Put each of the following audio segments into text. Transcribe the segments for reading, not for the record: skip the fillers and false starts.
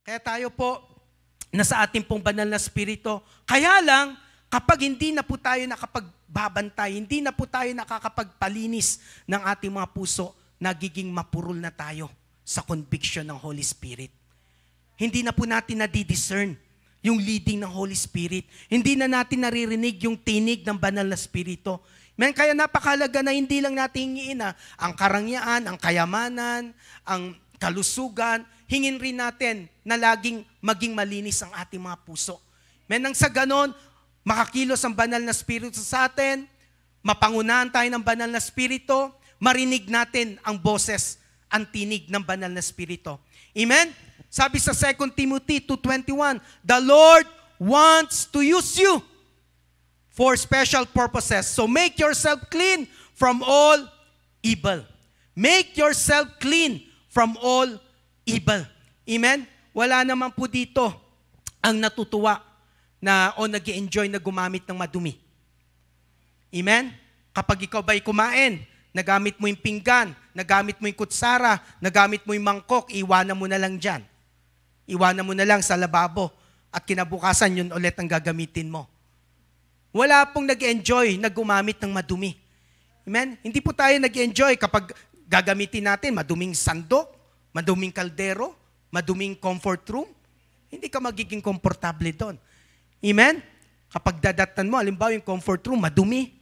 Kaya tayo po, nasa ating pong banal na spirito. Kaya lang, kapag hindi na po tayo nakapagbabantay, hindi na po tayo nakakapagpalinis ng ating mga puso, nagiging mapurol na tayo sa conviction ng Holy Spirit. Hindi na po natin nadidiscern yung leading ng Holy Spirit. Hindi na natin naririnig yung tinig ng banal na spirito. Kaya napakahalaga na hindi lang natin hingiin ang karangyaan, ang kayamanan, ang kalusugan. Hingin rin natin na laging maging malinis ang ating mga puso. Nang sa ganon, makakilos ang banal na spirito sa atin, mapangunahan tayo ng banal na spirito, marinig natin ang boses, ang tinig ng banal na spirito. Amen? Sabi sa 2 Timothy 2:21, the Lord wants to use you for special purposes. So make yourself clean from all evil. Make yourself clean from all evil. Amen? Wala naman po dito ang natutuwa o nag-i-enjoy na gumamit ng madumi. Amen? Kapag ikaw ba'y kumain, nagamit mo yung pinggan, nagamit mo yung kutsara, nagamit mo yung mangkok, iwanan mo na lang dyan. Iwanan mo na lang sa lababo at kinabukasan yun ulit ang gagamitin mo. Wala pong nag-enjoy na gumamit ng madumi. Amen? Hindi po tayo nag-enjoy kapag gagamitin natin maduming sandok, maduming kaldero, maduming comfort room. Hindi ka magiging komportable doon. Amen? Kapag dadatan mo, halimbawa yung comfort room, madumi.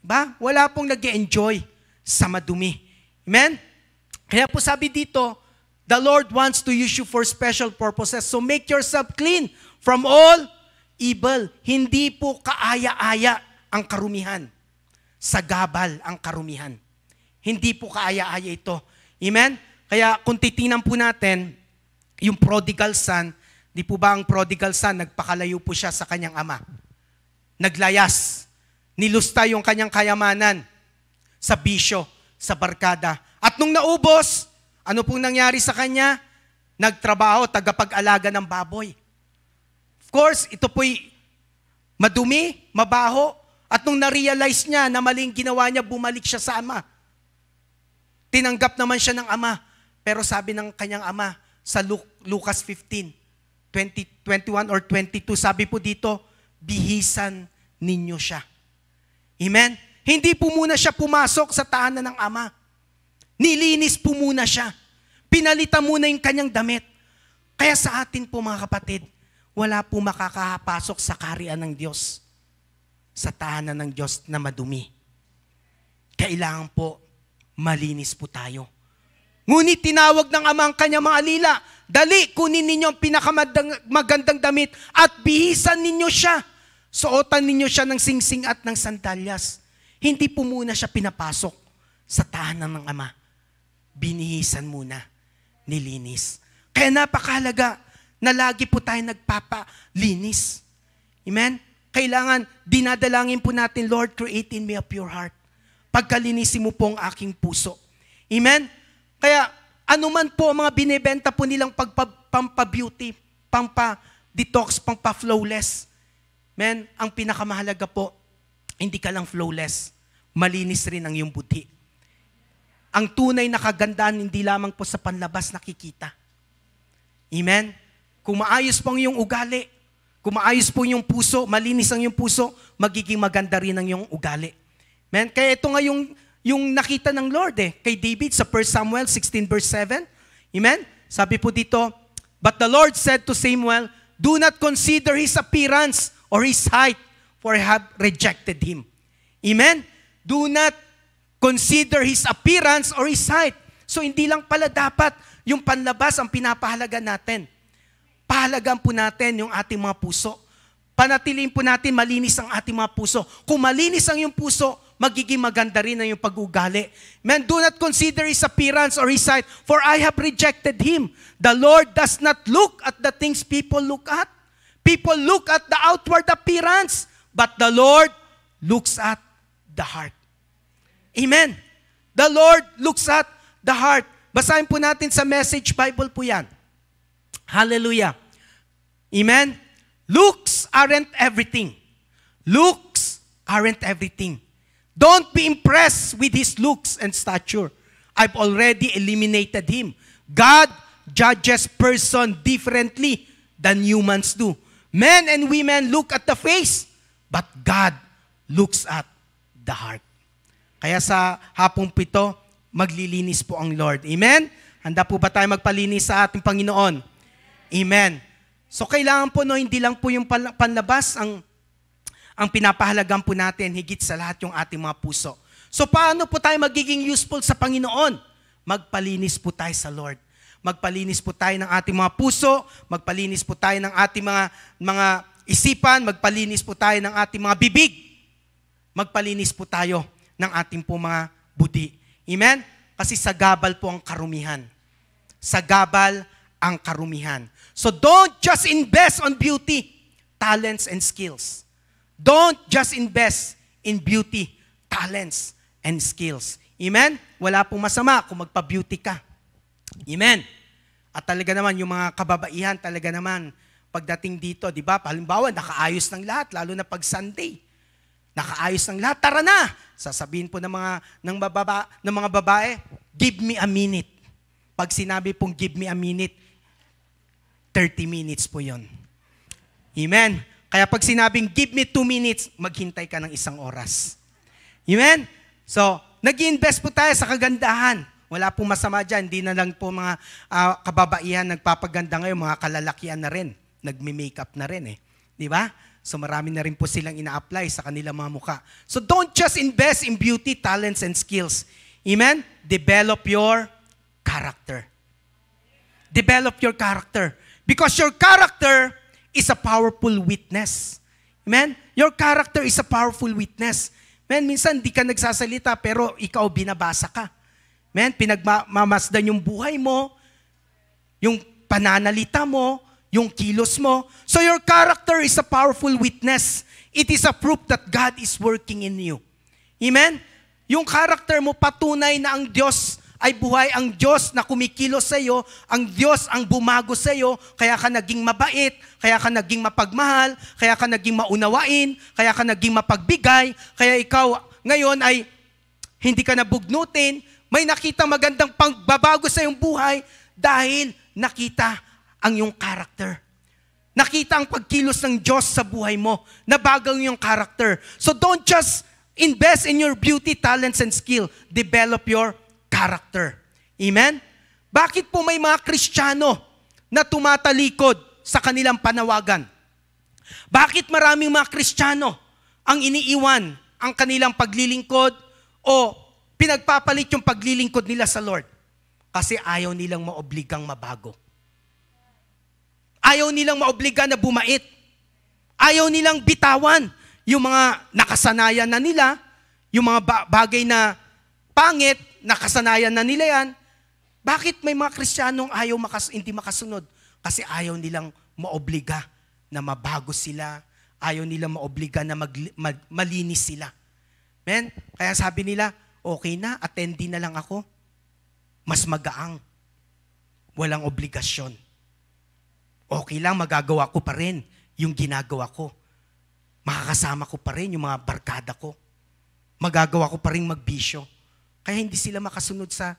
Ba? Wala pong nag-enjoy sa madumi. Amen? Kaya po sabi dito, the Lord wants to use you for special purposes. So make yourself clean from all evil. Hindi po kaaya-aya ang karumihan. Sagabal ang karumihan. Hindi po kaaya-aya ito. Amen? Kaya kung titingnan po natin, yung prodigal son, di po ba ang prodigal son, nagpakalayo po siya sa kanyang ama. Naglayas. Nilusta yung kanyang kayamanan sa bisyo, sa barkada. At nung naubos, ano pong nangyari sa kanya? Nagtrabaho, tagapag-alaga ng baboy. Of course, ito po'y madumi, mabaho, at nung na-realize niya na maling ginawa niya, bumalik siya sa ama. Tinanggap naman siya ng ama. Pero sabi ng kanyang ama sa Lucas 15, 21 or 22, sabi po dito, bihisan ninyo siya. Amen? Hindi po muna siya pumasok sa tahanan ng ama. Nilinis po muna siya. Pinalitan muna yung kanyang damit. Kaya sa atin po mga kapatid, wala po makakapasok sa kaharian ng Diyos, sa tahanan ng Diyos na madumi. Kailangan po malinis po tayo. Ngunit tinawag ng ama ang kanyang mga alila, dali, kunin ninyo ang pinakamagandang damit at bihisan ninyo siya. Suotan ninyo siya ng singsing at ng sandalyas. Hindi po muna siya pinapasok sa tahanan ng ama. Binihisan muna, nilinis. Kaya napakahalaga na lagi po tayo nagpapalinis. Amen? Kailangan, dinadalangin po natin, Lord, create in me a pure heart. Pagkalinisin mo po ang aking puso. Amen? Kaya, anuman po ang mga binibenta po nilang pampa-beauty, pampa-detox, pampa-flawless. Men, ang pinakamahalaga po, hindi ka lang flawless, malinis rin ang iyong buti. Ang tunay na kagandahan, hindi lamang po sa panlabas nakikita. Amen? Kung maayos po ang iyong ugali, kung maayos po yung puso, malinis ang iyong puso, magiging maganda rin ang iyong ugali. Amen? Kaya ito nga yung nakita ng Lord kay David sa 1 Samuel 16 verse 7. Amen? Sabi po dito, but the Lord said to Samuel, do not consider his appearance or his height, for I have rejected him. Amen? Do not consider his appearance or his height. So hindi lang pala dapat yung panlabas ang pinapahalaga natin. Pahalagaan po natin yung ating mga puso. Panatiliin po natin malinis ang ating mga puso. Kung malinis ang iyong puso, magiging maganda rin ang iyong pag-ugali. Man, do not consider his appearance or his sight, for I have rejected him. The Lord does not look at the things people look at. People look at the outward appearance, but the Lord looks at the heart. Amen. The Lord looks at the heart. Basahin po natin sa Message Bible po yan. Hallelujah. Amen. Looks aren't everything. Looks aren't everything. Don't be impressed with his looks and stature. I've already eliminated him. God judges person differently than humans do. Men and women look at the face, but God looks at the heart. Kaya sa hapong pito, maglilinis po ang Lord. Amen? Handa po ba tayo magpalinis sa ating Panginoon? Amen. So kailangan po, hindi lang po yung panlabas ang pinapahalagan po natin, higit sa lahat yung ating mga puso. So paano po tayo magiging useful sa Panginoon? Magpalinis po tayo sa Lord. Magpalinis po tayo ng ating mga puso, magpalinis po tayo ng ating mga isipan, magpalinis po tayo ng ating mga bibig. Magpalinis po tayo ng ating po mga budi. Amen? Kasi sa gabal po ang karumihan. Sa gabal ang karumihan. So don't just invest on beauty, talents, and skills. Don't just invest in beauty, talents, and skills. Amen? Wala pong masama kung magpa-beauty ka. Amen? At talaga naman, yung mga kababaihan, talaga naman, pagdating dito, di ba? Halimbawa, nakaayos ng lahat, lalo na pag Sunday. Nakaayos ng lahat, tara na! Sasabihin po ng mga babae, give me a minute. Pag sinabi pong give me a minute, 30 minutes po yon. Amen? Kaya pag sinabing give me 2 minutes, maghintay ka ng 1 oras. Amen? So, nag-i-invest po tayo sa kagandahan. Wala pong masama dyan. Hindi na lang po mga kababaihan nagpapaganda ngayon, mga kalalakihan na rin. Nagme-makeup na rin eh. Di ba? So marami na rin po silang ina-apply sa kanilang mga mukha. So don't just invest in beauty, talents, and skills. Amen? Develop your character. Develop your character. Because your character is a powerful witness. Amen? Your character is a powerful witness. Amen? Minsan di ka nagsasalita pero ikaw binabasa ka. Amen? Pinagmamasdan yung buhay mo, yung pananalita mo, yung kilos mo. So your character is a powerful witness. It is a proof that God is working in you. Amen? Yung character mo patunay na ang Diyos ay buhay, ang Diyos na kumikilos sa iyo, ang Diyos ang bumago sa iyo, kaya ka naging mabait, kaya ka naging mapagmahal, kaya ka naging maunawain, kaya ka naging mapagbigay, kaya ikaw ngayon ay hindi ka nabugnutin, may nakita magandang pagbabago sa iyong buhay dahil nakita ang iyong character. Nakita ang pagkilos ng Diyos sa buhay mo. Nabago yung character. So don't just invest in your beauty, talents, and skill. Develop your character. Amen? Bakit po may mga Kristiyano na tumatalikod sa kanilang panawagan? Bakit maraming mga Kristiyano ang iniiwan ang kanilang paglilingkod o pinagpapalit yung paglilingkod nila sa Lord? Kasi ayaw nilang maobligang mabago. Ayaw nilang maobliga na bumait. Ayaw nilang bitawan yung mga nakasanayan na nila, yung mga bagay na pangit, nakasanayan na nila yan. Bakit may mga Kristiyanong ayaw hindi makasunod? Kasi ayaw nilang maobliga na mabago sila. Ayaw nilang maobliga na malinis sila. Men, kaya sabi nila, okay na, attendee na lang ako. Mas magaang. Walang obligasyon. Okay lang, magagawa ko pa rin yung ginagawa ko. Makakasama ko pa rin yung mga barkada ko. Magagawa ko pa rin magbisyo. Kaya hindi sila makasunod sa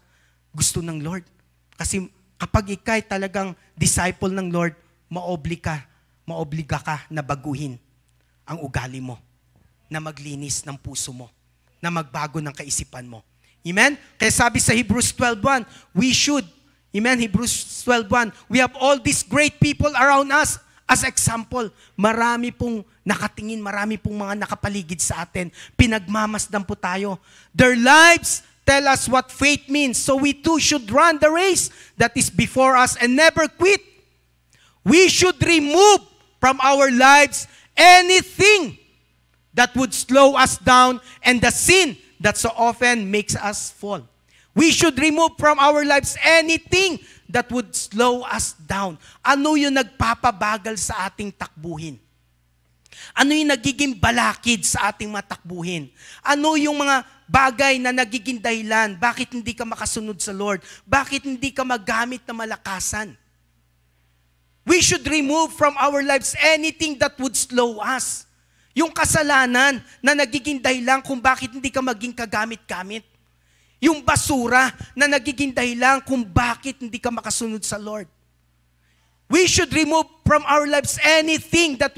gusto ng Lord. Kasi kapag ikay talagang disciple ng Lord, maobliga ka na baguhin ang ugali mo, na maglinis ng puso mo, na magbago ng kaisipan mo. Amen? Kaya sabi sa Hebrews 12:1, we should, amen, Hebrews 12:1, we have all these great people around us as example. Marami pong nakatingin, marami pong mga nakapaligid sa atin. Pinagmamasdan po tayo. Their lives tell us what faith means. So we too should run the race that is before us and never quit. We should remove from our lives anything that would slow us down and the sin that so often makes us fall. We should remove from our lives anything that would slow us down. Ano yung nagpapabagal sa ating takbuhin? Ano yung nagiging balakid sa ating matakbuhin? Ano yung mga bagay na nagiging dahilan? Bakit hindi ka makasunod sa Lord? Bakit hindi ka magamit na malakasan? We should remove from our lives anything that would slow us. Yung kasalanan na nagiging dahilan kung bakit hindi ka maging kagamit-gamit. Yung basura na nagiging dahilan kung bakit hindi ka makasunod sa Lord. We should remove from our lives anything that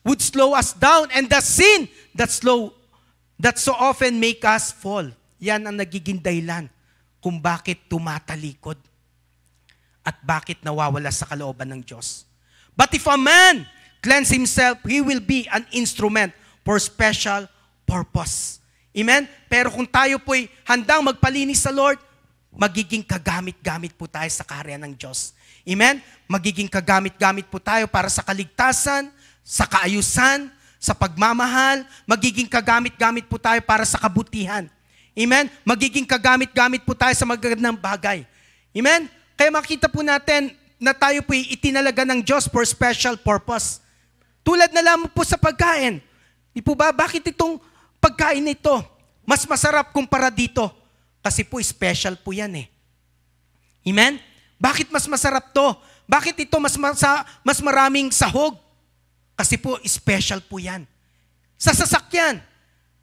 would slow us down and the sin that so often make us fall. Yan ang nagiging dahilan kung bakit tumatalikod at bakit nawawala sa kalooban ng Diyos. But if a man cleanse himself, he will be an instrument for special purpose. Amen? Pero kung tayo po'y handang magpalinis sa Lord, magiging kagamit-gamit po tayo sa kaharian ng Diyos. Amen? Magiging kagamit-gamit po tayo para sa kaligtasan, sa kaayusan, sa pagmamahal. Magiging kagamit-gamit po tayo para sa kabutihan. Amen? Magiging kagamit-gamit po tayo sa magagandang bagay. Amen? Kaya makita po natin na tayo po itinalaga ng Diyos for special purpose. Tulad na lamang po sa pagkain. Di po ba? Bakit itong pagkain na ito mas masarap kumpara dito? Kasi po special po yan eh. Amen? Bakit mas masarap to? Bakit ito mas maraming sahog? Kasi po special po yan. Sa sasakyan,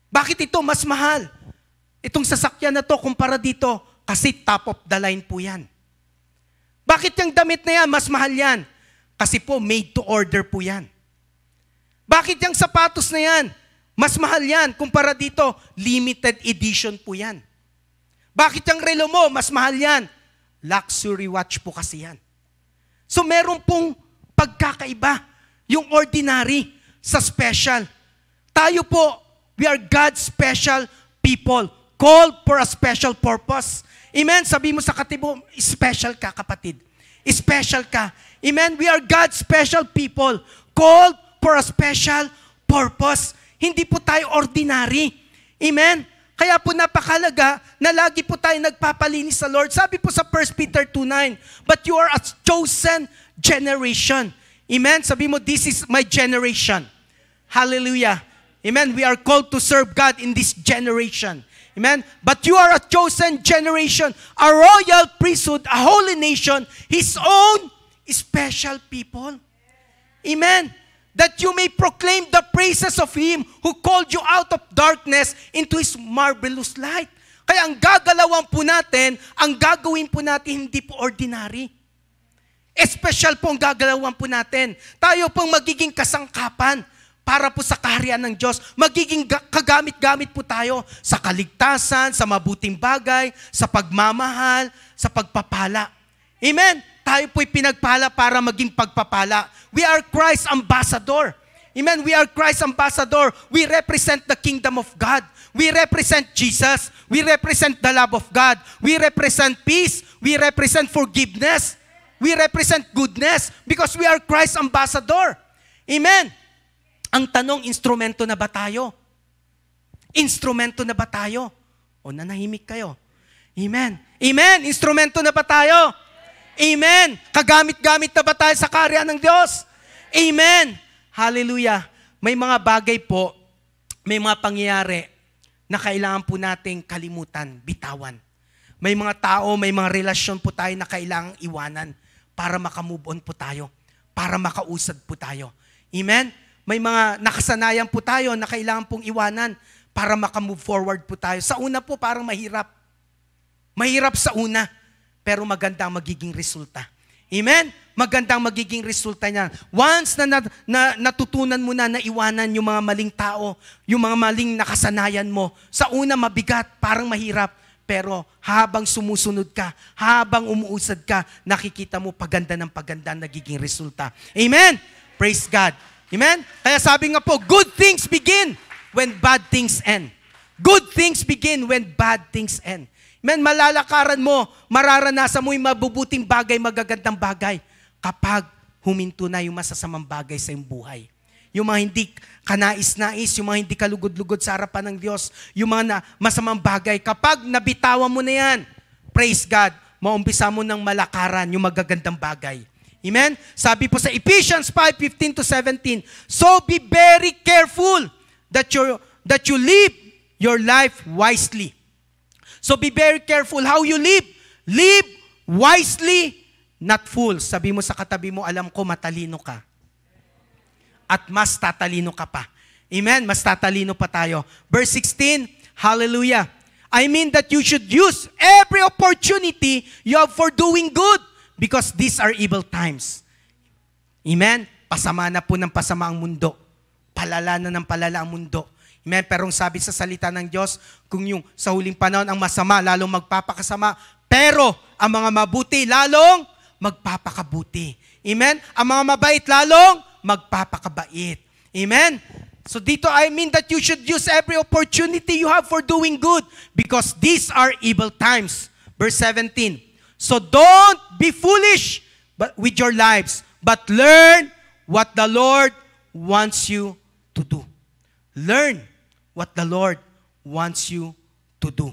bakit ito mas mahal? Itong sasakyan na to kumpara dito, kasi top of the line po yan. Bakit yung damit na yan, mas mahal yan? Kasi po made to order po yan. Bakit yung sapatos na yan, mas mahal yan kumpara dito, limited edition po yan. Bakit yung relo mo, mas mahal yan? Luxury watch po kasi yan. So meron pong pagkakaiba, yung ordinary sa special. Tayo po, we are God's special people, called for a special purpose. Amen? Sabi mo sa katibo, special ka kapatid. Special ka. Amen? We are God's special people, called for a special purpose. Hindi po tayo ordinary. Amen? Kaya po napakalaga na lagi po tayo nagpapalinis sa Lord. Sabi po sa 1 Peter 2:9, but you are a chosen generation. Amen? Sabi mo, this is my generation. Hallelujah. Amen? We are called to serve God in this generation. Amen? But you are a chosen generation, a royal priesthood, a holy nation, His own special people. Amen? That you may proclaim the praises of Him who called you out of darkness into His marvelous light. Kaya ang gagalawan po natin, ang gagawin po natin, hindi po ordinary. Espesyal po ang gagalawan po natin. Tayo pong magiging kasangkapan para po sa kaharian ng Diyos. Magiging kagamit-gamit po tayo sa kaligtasan, sa mabuting bagay, sa pagmamahal, sa pagpapala. Amen? Tayo po'y pinagpala para maging pagpapala. We are Christ's ambassador. Amen? We are Christ's ambassador. We represent the kingdom of God. We represent Jesus. We represent the love of God. We represent peace. We represent forgiveness. We represent goodness because we are Christ's ambassador. Amen? Ang tanong, instrumento na ba tayo? Instrumento na ba tayo? O nanahimik kayo? Amen. Amen. Instrumento na ba tayo? Amen. Kagamit-gamit na ba tayo sa kaharian ng Diyos? Amen. Hallelujah. May mga bagay po, may mga pangyayari na kailangan po nating kalimutan, bitawan. May mga tao, may mga relasyon po tayo na kailangang iwanan para makamove on po tayo, para makausad po tayo. Amen? May mga nakasanayan po tayo na kailangan pong iwanan para makamove forward po tayo. Sa una po, parang mahirap. Mahirap sa una, pero maganda ang magiging resulta. Amen? Maganda ang magiging resulta niya. Once na natutunan mo na iwanan yung mga maling tao, yung mga maling nakasanayan mo, sa una mabigat, parang mahirap, pero habang sumusunod ka, habang umuusad ka, nakikita mo paganda ng paganda nagiging resulta. Amen? Praise God. Amen? Kaya sabi nga po, good things begin when bad things end. Good things begin when bad things end. Amen? Malalakaran mo, mararanasan mo yung mabubuting bagay, magagandang bagay kapag huminto na yung masasamang bagay sa iyong buhay. Yung mga hindi kanais-nais, yung mga hindi kalugod-lugod sa harapan ng Diyos, yung mga masamang bagay, kapag nabitawan mo na yan, praise God, maumpisa mo ng malakaran yung magagandang bagay. Amen? Sabi po sa Ephesians 5:15-17, so be very careful that you live your life wisely. So be very careful how you live. Live wisely, not fools. Sabi mo sa katabi mo, alam ko matalino ka. At mas tatalino ka pa. Amen? Mas tatalino pa tayo. Verse 16, hallelujah. I mean that you should use every opportunity you have for doing good because these are evil times. Amen? Pasama na po ng pasama ang mundo. Palala na ng palala ang mundo. Amen? Pero sabi sa salita ng Diyos, kung yung sa huling panahon ang masama, lalong magpapakasama. Pero ang mga mabuti, lalong magpapakabuti. Amen? Ang mga mabait, lalong magpapakabait. Amen? So dito, I mean that you should use every opportunity you have for doing good because these are evil times. Verse 17. So don't be foolish with your lives, but learn what the Lord wants you to do. Learn what the Lord wants you to do.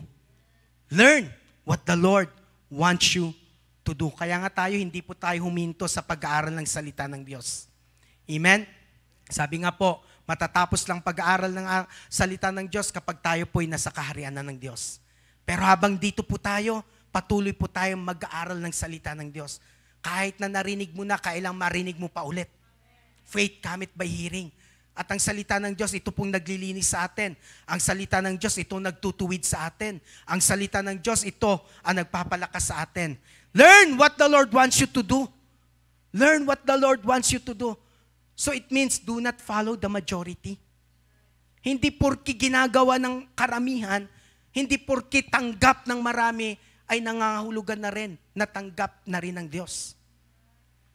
Learn what the Lord wants you to do. Kaya nga tayo, hindi po tayo huminto sa pag-aaral ng salita ng Diyos. Amen? Sabi nga po, matatapos lang pag-aaral ng salita ng Diyos kapag tayo po'y nasa kaharian na ng Diyos. Pero habang dito po tayo, patuloy po tayong mag-aaral ng salita ng Diyos. Kahit na narinig mo na, kailang marinig mo pa ulit. Faith cometh by hearing. At ang salita ng Diyos, ito pong naglilinis sa atin. Ang salita ng Diyos, ito nagtutuwid sa atin. Ang salita ng Diyos, ito ang nagpapalakas sa atin. Learn what the Lord wants you to do. Learn what the Lord wants you to do. So it means do not follow the majority. Hindi porki ginagawa ng karamihan, hindi porki tanggap ng marami, ay nangangahulugan na rin, natanggap na rin ng Diyos.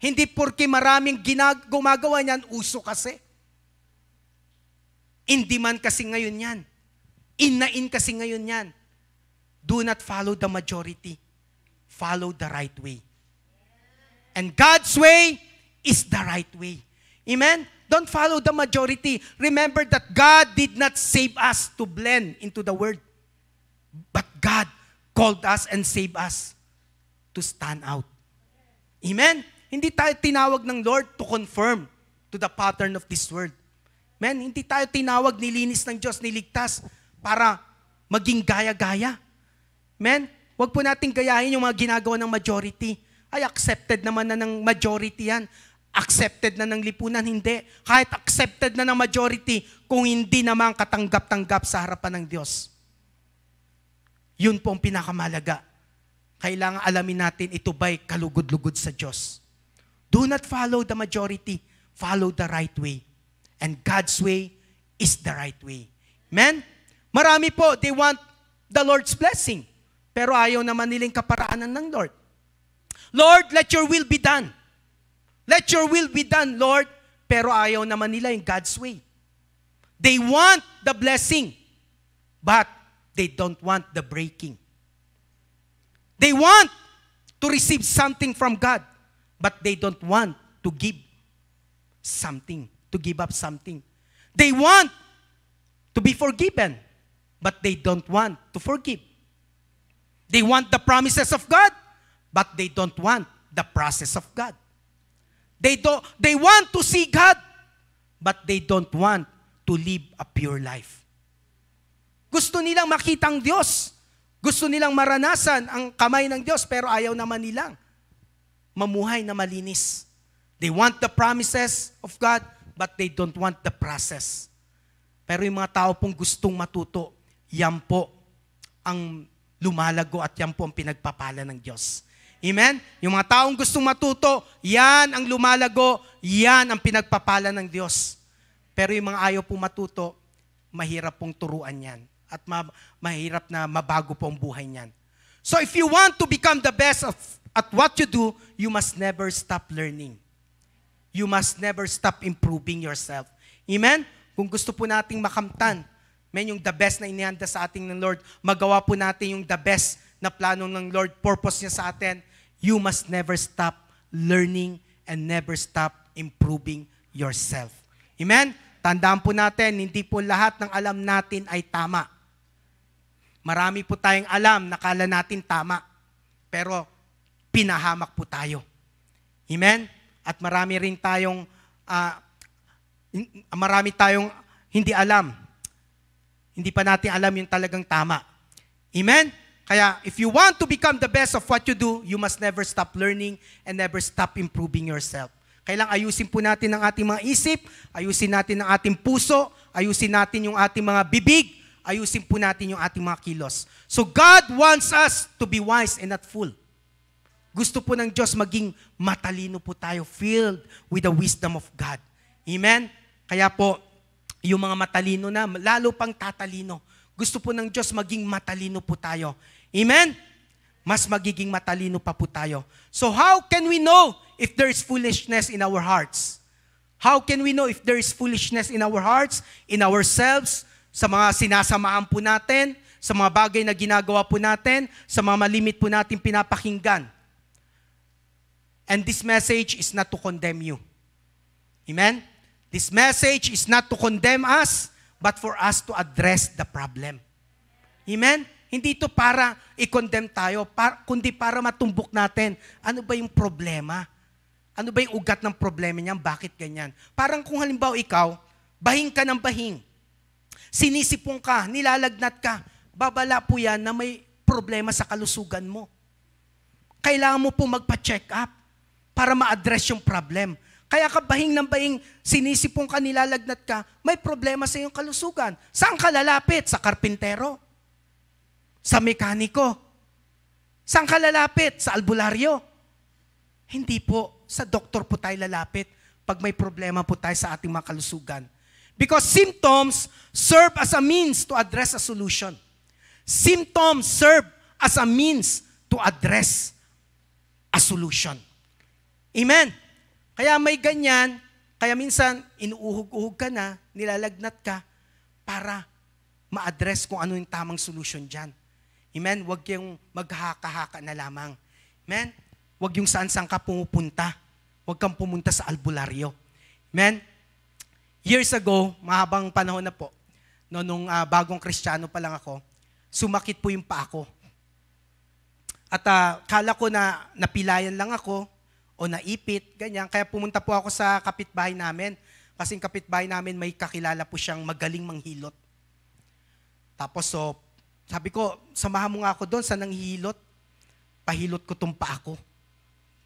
Hindi porki maraming gumagawa niyan, uso kasi. Hindi man kasi ngayon yan. In kasi ngayon yan. Do not follow the majority. Follow the right way. And God's way is the right way. Amen? Don't follow the majority. Remember that God did not save us to blend into the world. But God called us and saved us to stand out. Amen? Hindi tayo tinawag ng Lord to conform to the pattern of this world. Amen? Hindi tayo tinawag, nilinis ng Diyos, niligtas para maging gaya-gaya. Amen? Huwag po natin gayahin yung mga ginagawa ng majority. Ay, accepted naman na ng majority yan. Accepted na ng lipunan, hindi. Kahit accepted na ng majority, kung hindi naman katanggap-tanggap sa harapan ng Diyos. Yun po ang pinakamalaga. Kailangan alamin natin, ito ba'y kalugod-lugod sa Diyos. Do not follow the majority. Follow the right way. And God's way is the right way. Amen? Marami po, they want the Lord's blessing. Pero ayaw naman nilang kaparaanan ng Lord. Lord, let your will be done. Let your will be done, Lord. Pero ayaw naman nila yung God's way. They want the blessing, but they don't want the breaking. They want to receive something from God, but they don't want to give something, to give up something. They want to be forgiven, but they don't want to forgive. They want the promises of God, but they don't want the process of God. They want to see God, but they don't want to live a pure life. Gusto nilang makita ang Diyos. Gusto nilang maranasan ang kamay ng Diyos, pero ayaw naman nilang mamuhay na malinis. They want the promises of God, but they don't want the process. Pero yung mga tao pong gustong matuto, yan po ang lumalago at yan po ang pinagpapala ng Diyos. Amen? Yung mga taong gustong matuto, yan ang lumalago, yan ang pinagpapala ng Diyos. Pero yung mga ayaw pong matuto, mahirap pong turuan yan. At mahirap na mabago po ang buhay niyan. So if you want to become the best at what you do, you must never stop learning. You must never stop improving yourself. Amen? Kung gusto po nating makamtan, yung the best na inihanda sa ating ng Lord, magawa po natin yung the best na plano ng Lord, purpose niya sa atin, you must never stop learning and never stop improving yourself. Amen? Tandaan po natin, hindi po lahat ng alam natin ay tama. Marami po tayong alam, nakala natin tama. Pero pinahamak po tayo. Amen? At marami tayong hindi alam. Hindi pa natin alam yung talagang tama. Amen? Kaya if you want to become the best of what you do, you must never stop learning and never stop improving yourself. Kailangan ayusin po natin ang ating mga isip, ayusin natin ang ating puso, ayusin natin yung ating mga bibig, ayusin po natin yung ating mga kilos. So God wants us to be wise and not fool. Gusto po ng Diyos maging matalino po tayo, filled with the wisdom of God. Amen? Kaya po, yung mga matalino na, lalo pang tatalino. Gusto po ng Diyos maging matalino po tayo. Amen? Mas magiging matalino pa po tayo. So how can we know if there is foolishness in our hearts? How can we know if there is foolishness in our hearts, in ourselves, sa mga sinasamahan po natin, sa mga bagay na ginagawa po natin, sa mga malimit po natin pinapakinggan? And this message is not to condemn you. Amen? This message is not to condemn us, but for us to address the problem. Amen? Hindi ito para i-condemn tayo, kundi para matumbok natin. Ano ba yung problema? Ano ba yung ugat ng problema niyan? Bakit ganyan? Parang kung halimbawa ikaw, bahing ka ng bahing. Sinisipong ka, nilalagnat ka. Babala po yan na may problema sa kalusugan mo. Kailangan mo po magpa-check up para ma-address yung problem. Kaya ka bahing ng bahing, sinisipong ka, nilalagnat ka, may problema sa iyong kalusugan. Saan ka lalapit? Sa karpintero? Sa mekaniko? Saan ka lalapit? Sa albularyo? Hindi po. Sa doktor po tayo lalapit pag may problema po tayo sa ating mga kalusugan. Because symptoms serve as a means to address a solution. Symptoms serve as a means to address a solution. Amen. Kaya may ganyan, kaya minsan inuuhog-uhog ka na, nilalagnat ka, para ma-address kung ano yung tamang solution dyan. Amen. Huwag yung maghahaka-haka na lamang. Amen. Huwag yung saan-saan ka pumupunta. Huwag kang pumunta sa albularyo. Amen. Years ago, mahabang panahon na po, nung bagong Kristiyano pa lang ako, sumakit po yung paa ko. At kala ko na napilayan lang ako, o naipit, ganyan. Kaya pumunta po ako sa kapitbahay namin. Kasi yung kapitbahay namin may kakilala po siyang magaling manghilot. Tapos sabi ko, samahan mo nga ako doon sa nanghilot. Pahilot ko tong paa ko.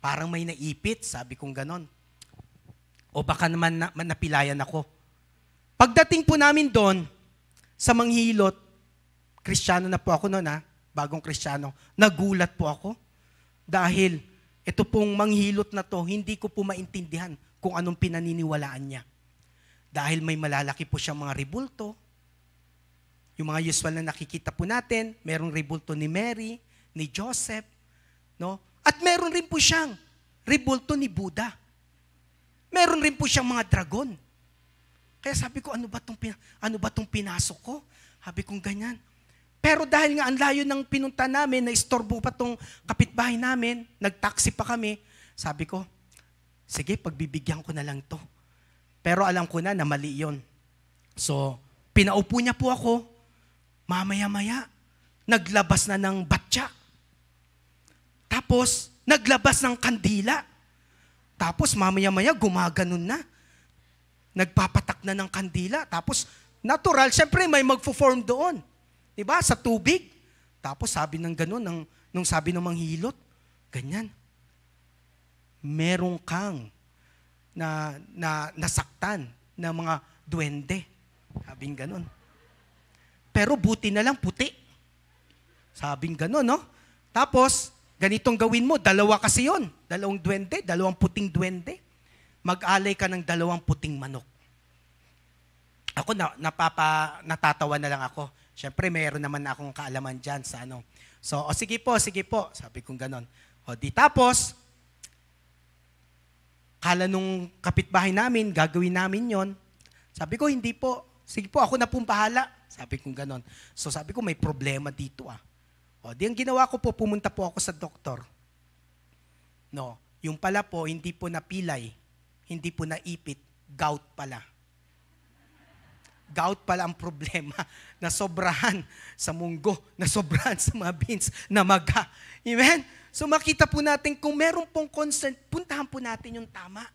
Parang may naipit, sabi kong ganon. O baka naman napilayan ako. Pagdating po namin doon, sa manghilot, Kristiyano na po ako noon bagong Kristiyano, nagulat po ako. Dahil ito pong manghilot na to, hindi ko po maintindihan kung anong pinaniniwalaan niya. Dahil may malalaki po siyang mga ribulto. Yung mga usual na nakikita po natin, merong ribulto ni Mary, ni Joseph, no? At meron rin po siyang ribulto ni Buddha. Meron rin po siyang mga dragon. Kaya sabi ko, ano ba tong pinasok ko? Sabi kong ganyan. Pero dahil nga ang layo ng pinunta namin, na-istorbo pa tong kapitbahay namin, nag-taxi pa kami, sabi ko, sige, pagbibigyan ko na lang to. Pero alam ko na mali yun. So, pinaupo niya po ako, mamaya-maya, naglabas na ng batya. Tapos, naglabas ng kandila. Tapos, mamaya-maya, gumaganon na. Nagpapatak na ng kandila. Tapos, natural, syempre may magpo-form doon. Diba? Sa tubig. Tapos sabi ng gano'n, nung sabi ng manghilot, ganyan. Meron kang nasaktan na mga duwende. Sabing gano'n. Pero buti na lang puti. Sabing gano'n, no? Tapos, ganitong gawin mo, dalawa kasi yon, 2 duwende, 2 puting duwende. Mag-alay ka ng 2 puting manok. Ako natatawa na lang ako. Siyempre, mayroon naman akong kaalaman dyan sa ano. So, sige po. Sabi kong ganon. Di tapos, kala nung kapitbahay namin, gagawin namin yon. Sabi ko, hindi po. Sige po, ako na pong bahala. Sabi kong ganon. So, sabi ko, may problema dito Di ang ginawa ko po, pumunta po ako sa doktor. No, yung pala po, hindi po napilay, hindi po naipit, gout pala. Gout pala ang problema, na sobrahan sa munggo, na sobrahan sa mga beans, na maga. Amen? So makita po natin, kung meron pong concern, puntahan po natin yung tama.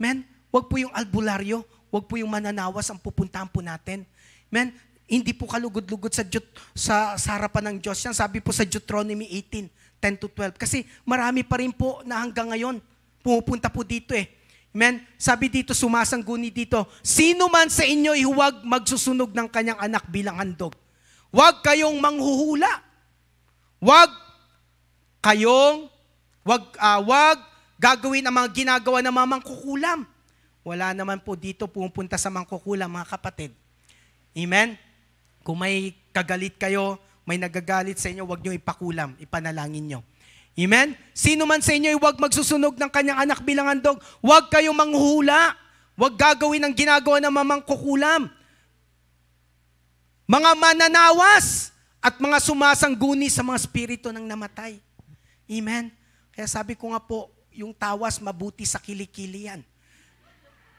Amen? Huwag po yung albularyo, huwag po yung mananawas ang pupuntahan po natin. Amen? Hindi po kalugod-lugod sa harapan ng Diyos. Yan sabi po sa Deuteronomy 18:10-12. Kasi marami pa rin po na hanggang ngayon, pumupunta po dito Amen? Sabi dito, sumasangguni dito, sino man sa inyo huwag magsusunog ng kanyang anak bilang handog. Huwag kayong manghuhula. Huwag gagawin ang mga ginagawa ng mga mangkukulam. Wala naman po dito pumunta sa mangkukulam, mga kapatid. Amen? Kung may kagalit kayo, may nagagalit sa inyo, huwag nyo ipakulam, ipanalangin nyo. Amen? Sino man sa inyo huwag magsusunog ng kanyang anak bilang handog, huwag kayong manghuhula, huwag gagawin ang ginagawa ng mga mangkukulam. Mga mananawas at mga sumasangguni sa mga spirito ng namatay. Amen? Kaya sabi ko nga po, yung tawas mabuti sa kilikili yan.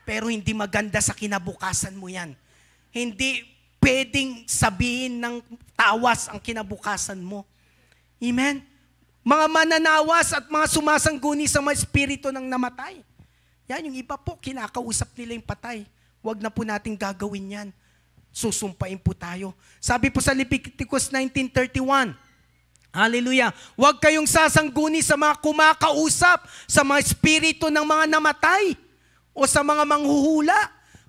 Pero hindi maganda sa kinabukasan mo yan. Hindi pwedeng sabihin ng tawas ang kinabukasan mo. Amen? Mga mananawas at mga sumasangguni sa mga espiritu ng namatay. Yan, yung iba po, kinakausap nila yung patay. Huwag na po natin gagawin yan. Susumpain po tayo. Sabi po sa Leviticus 19:31, hallelujah, huwag kayong sasangguni sa mga kumakausap, sa mga espiritu ng mga namatay, o sa mga manghuhula.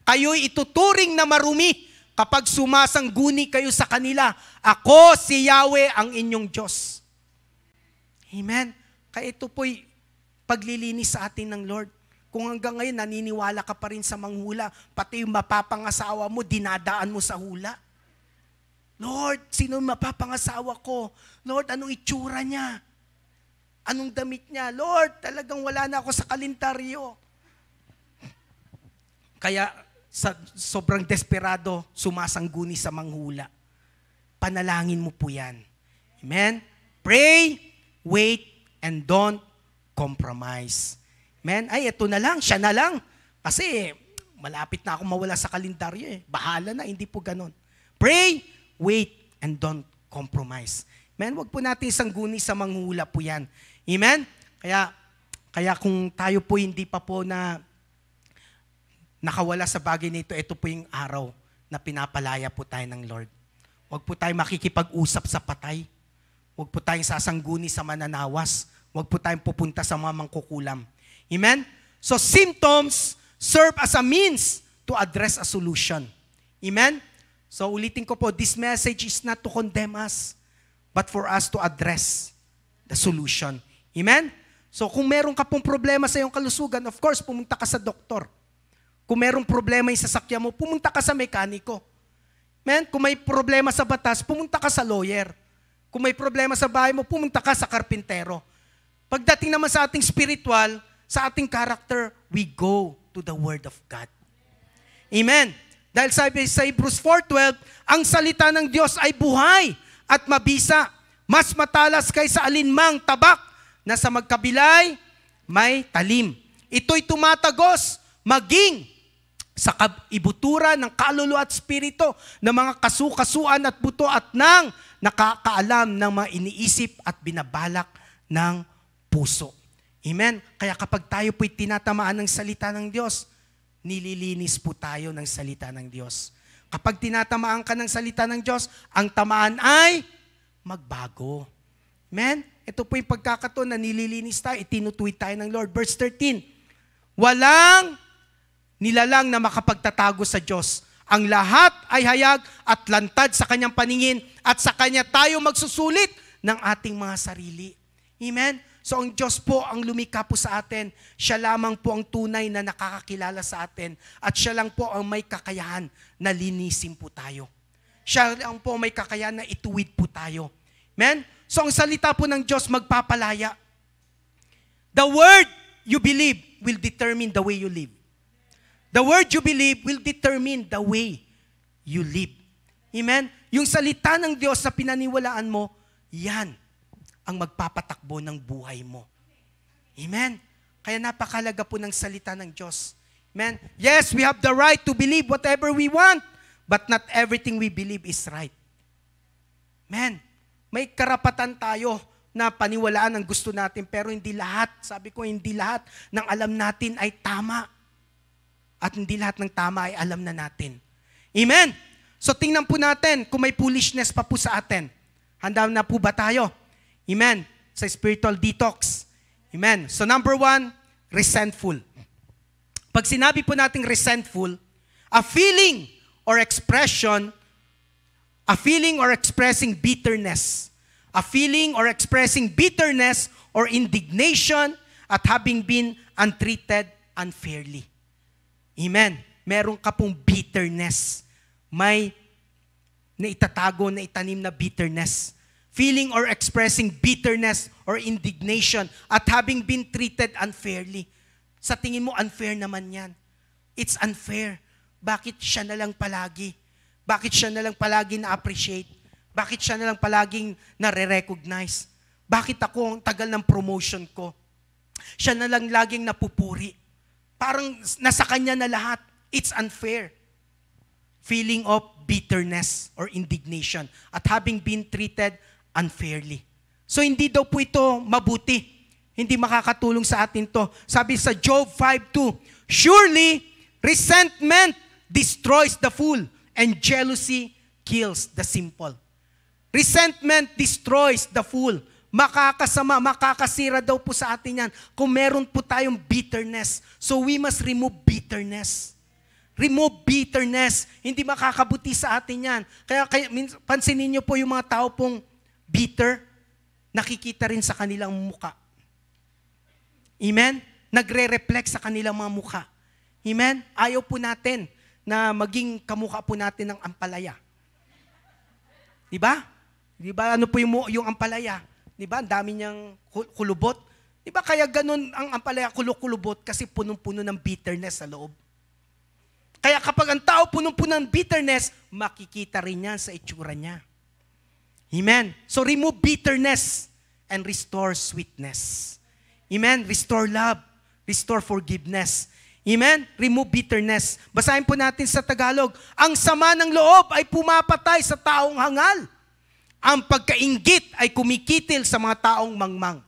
Kayo'y ituturing na marumi kapag sumasangguni kayo sa kanila. Ako si Yahweh ang inyong Diyos. Amen. Kaya ito po'y paglilinis sa atin ng Lord. Kung hanggang ngayon naniniwala ka pa rin sa manghula, pati yung mapapangasawa mo, dinadaan mo sa hula. Lord, sino mapapangasawa ko? Lord, anong itsura niya? Anong damit niya? Lord, talagang wala na ako sa kalendaryo. Kaya sobrang desperado, sumasangguni sa manghula. Panalangin mo po yan. Amen? Pray, wait, and don't compromise. Amen? Ay, ito na lang, siya na lang. Kasi malapit na ako mawala sa kalendaryo eh. Bahala na, hindi po ganun. Pray, wait, and don't compromise. Amen? Huwag po natin sangguni sa manghula po yan. Amen? Kaya kung tayo po hindi pa po na nakawala sa bagay nito, ito po yung araw na pinapalaya po tayo ng Lord. Huwag po tayo makikipag-usap sa patay. Huwag po tayong sasangguni sa mananawas. Huwag po tayong pupunta sa mga mangkukulam. Amen? So symptoms serve as a means to address a solution. Amen? So ulitin ko po, this message is not to condemn us, but for us to address the solution. Amen? So kung meron ka pong problema sa iyong kalusugan, of course, pumunta ka sa doktor. Kung merong problema yung sasakyan mo, pumunta ka sa mekaniko. Amen? Kung may problema sa batas, pumunta ka sa lawyer. Kung may problema sa bahay mo, pumunta ka sa karpintero. Pagdating naman sa ating spiritual, sa ating character, we go to the Word of God. Amen. Dahil sabi sa Hebrews 4:12, ang salita ng Diyos ay buhay at mabisa, mas matalas kaysa alinmang tabak na sa magkabilay may talim. Ito'y tumatagos maging sa ibutura ng kaluluwa at spirito ng mga kasukasuan at buto at ng nakakaalam ng mga iniisip at binabalak ng puso. Amen? Kaya kapag tayo po'y tinatamaan ng salita ng Diyos, nililinis po tayo ng salita ng Diyos. Kapag tinatamaan ka ng salita ng Diyos, ang tamaan ay magbago. Amen? Ito po yung pagkakataon na nililinis tayo, itinutuwid tayo ng Lord. Verse 13, walang nilalang na makapagtatago sa Diyos. Ang lahat ay hayag at lantad sa kanyang paningin at sa kanya tayo magsusulit ng ating mga sarili. Amen? So ang Diyos po ang lumikha po sa atin. Siya lamang po ang tunay na nakakakilala sa atin. At siya lang po ang may kakayahan na linisin po tayo. Siya lang po ang may kakayahan na ituwid po tayo. Amen? So ang salita po ng Diyos magpapalaya. The word you believe will determine the way you live. The word you believe will determine the way you live. Amen? Yung salita ng Diyos na pinaniwalaan mo, yan ang magpapatakbo ng buhay mo. Amen? Kaya napakalaga po ng salita ng Diyos. Amen? Yes, we have the right to believe whatever we want, but not everything we believe is right. Amen? May karapatan tayo na paniwalaan ang gusto natin, pero hindi lahat, sabi ko, hindi lahat ng alam natin ay tama. At hindi lahat ng tama ay alam na natin. Amen? So tingnan po natin kung may foolishness pa po sa atin. Handa na po ba tayo? Amen? Sa spiritual detox. Amen? So number 1, resentful. Pag sinabi po nating resentful, a feeling or expression, a feeling or expressing bitterness, a feeling or expressing bitterness or indignation at having been untreated unfairly. Amen. Meron ka pong bitterness. May naitatago, naitanim na bitterness. Feeling or expressing bitterness or indignation at having been treated unfairly. Sa tingin mo, unfair naman yan. It's unfair. Bakit siya na lang palagi? Bakit siya na lang palagi na-appreciate? Bakit siya na lang palaging nare-recognize? Bakit ako ang tagal ng promotion ko? Siya na lang laging napupuri. Parang nasa kanya na lahat. It's unfair. Feeling of bitterness or indignation at having been treated unfairly. So hindi daw po ito mabuti. Hindi makakatulong sa atin to. Sabi sa Job 5:2, surely resentment destroys the fool and jealousy kills the simple. Resentment destroys the fool. Makakasama, makakasira daw po sa atin yan kung meron po tayong bitterness. So we must remove bitterness. Remove bitterness. Hindi makakabuti sa atin yan. Kaya pansinin niyo po yung mga tao pong bitter, nakikita rin sa kanilang muka. Amen? Nagre-reflect sa kanilang mga muka. Amen? Ayaw po natin na maging kamukha po natin ng ampalaya. Diba? Diba? Ano po yung ampalaya? Diba? Ang dami niyang kulubot. Diba? Kaya ganun ang ampalaya kulubot kasi punong-puno ng bitterness sa loob. Kaya kapag ang tao punong-puno ng bitterness, makikita rin yan sa itsura niya. Amen? So remove bitterness and restore sweetness. Amen? Restore love. Restore forgiveness. Amen? Remove bitterness. Basahin po natin sa Tagalog. Ang sama ng loob ay pumapatay sa taong hangal. Ang pagkainggit ay kumikitil sa mga taong mangmang.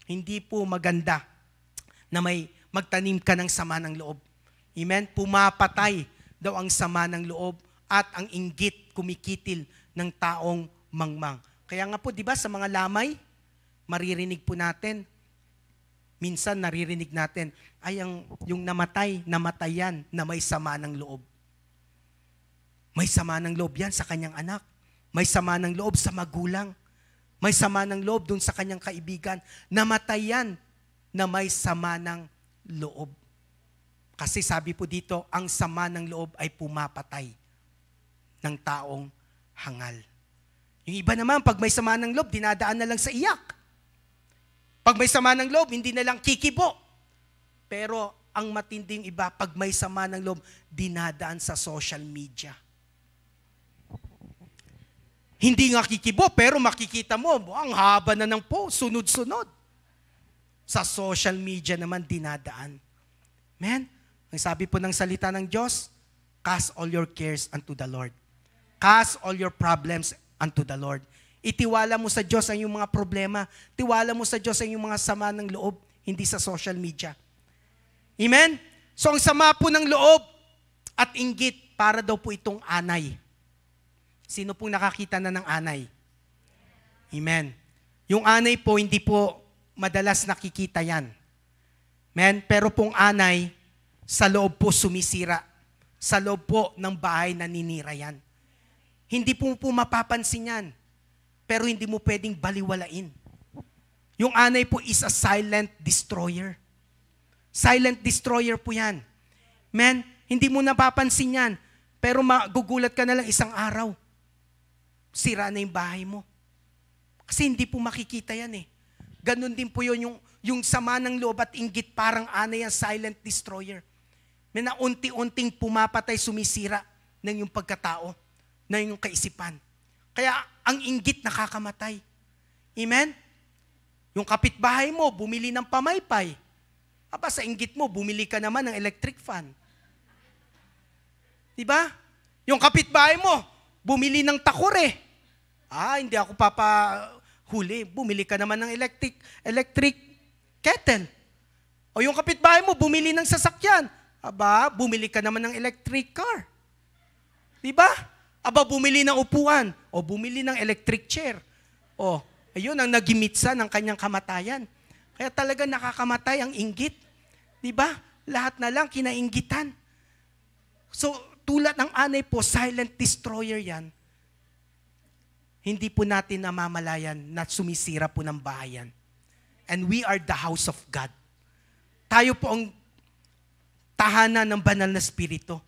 Hindi po maganda na may magtanim ka ng sama ng loob. Amen? Pumapatay daw ang sama ng loob at ang inggit kumikitil ng taong mangmang. Kaya nga po, di ba, sa mga lamay, maririnig po natin, minsan naririnig natin, ay yung namatay yan na may sama ng loob. May sama ng loob yan sa kanyang anak. May sama ng loob sa magulang. May sama ng loob dun sa kanyang kaibigan. Namatay yan na may sama ng loob. Kasi sabi po dito, ang sama ng loob ay pumapatay ng taong hangal. Yung iba naman, pag may sama ng loob, dinadaan na lang sa iyak. Pag may sama ng loob, hindi na lang kikibo. Pero ang matinding iba, pag may sama ng loob, dinadaan sa social media. Hindi nga kikibo, pero makikita mo, ang haba na ng post, sunod-sunod. Sa social media naman dinadaan. Man, ang sabi po ng salita ng Diyos, cast all your cares unto the Lord. Cast all your problems unto the Lord. Itiwala mo sa Diyos ang iyong mga problema. Tiwala mo sa Diyos ang iyong mga sama ng loob, hindi sa social media. Amen? So ang sama po ng loob at inggit, para daw po itong anay. Sino pong nakakita na ng anay? Amen. Yung anay po, hindi po madalas nakikita yan. Amen? Pero pong anay, sa loob po sumisira. Sa loob po ng bahay naninira yan. Hindi po mapapansin yan. Pero hindi mo pwedeng baliwalain. Yung anay po is a silent destroyer. Silent destroyer po yan. Amen? Hindi mo napapansin yan. Pero magugulat ka na lang isang araw. Sira na yung bahay mo. Kasi hindi po makikita yan eh. Ganon din po yun, yung sama ng loob at inggit, parang anay ang silent destroyer. May na unti-unting pumapatay, sumisira ng yung pagkatao, ng yung kaisipan. Kaya ang inggit nakakamatay. Amen? Yung kapitbahay mo, bumili ng pamaypay. Aba, sa inggit mo, bumili ka naman ng electric fan. Diba? Yung kapitbahay mo, bumili ng takore. Hindi ako papahuli. Bumili ka naman ng electric kettle. O yung kapitbahay mo, bumili ng sasakyan. Aba, bumili ka naman ng electric car. Diba? Aba, bumili ng upuan. O bumili ng electric chair. O, ayun ang nagimitsa ng kanyang kamatayan. Kaya talaga nakakamatay ang inggit. Diba? lahat na lang kinainggitan. So, tulad ng anay po, silent destroyer yan. Hindi po natin namamalayan na sumisira po ng bahayan. And we are the house of God. Tayo po ang tahanan ng banal na spirito.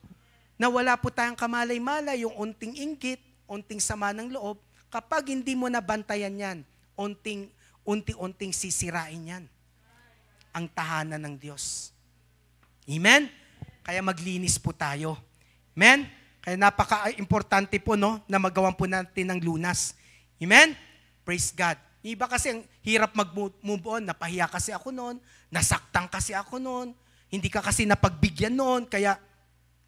Na wala po tayong kamalay-malay, yung unting inggit, unting sama ng loob. Kapag hindi mo nabantayan yan, unti-unting sisirain yan. Ang tahanan ng Diyos. Amen? Kaya maglinis po tayo. Amen? Kaya napaka-importante po, no, na magawan po natin ng lunas. Amen? Praise God. Iba kasi ang hirap mag-move on. Napahiya kasi ako noon. Nasaktan kasi ako noon. Hindi ka kasi napagbigyan noon. Kaya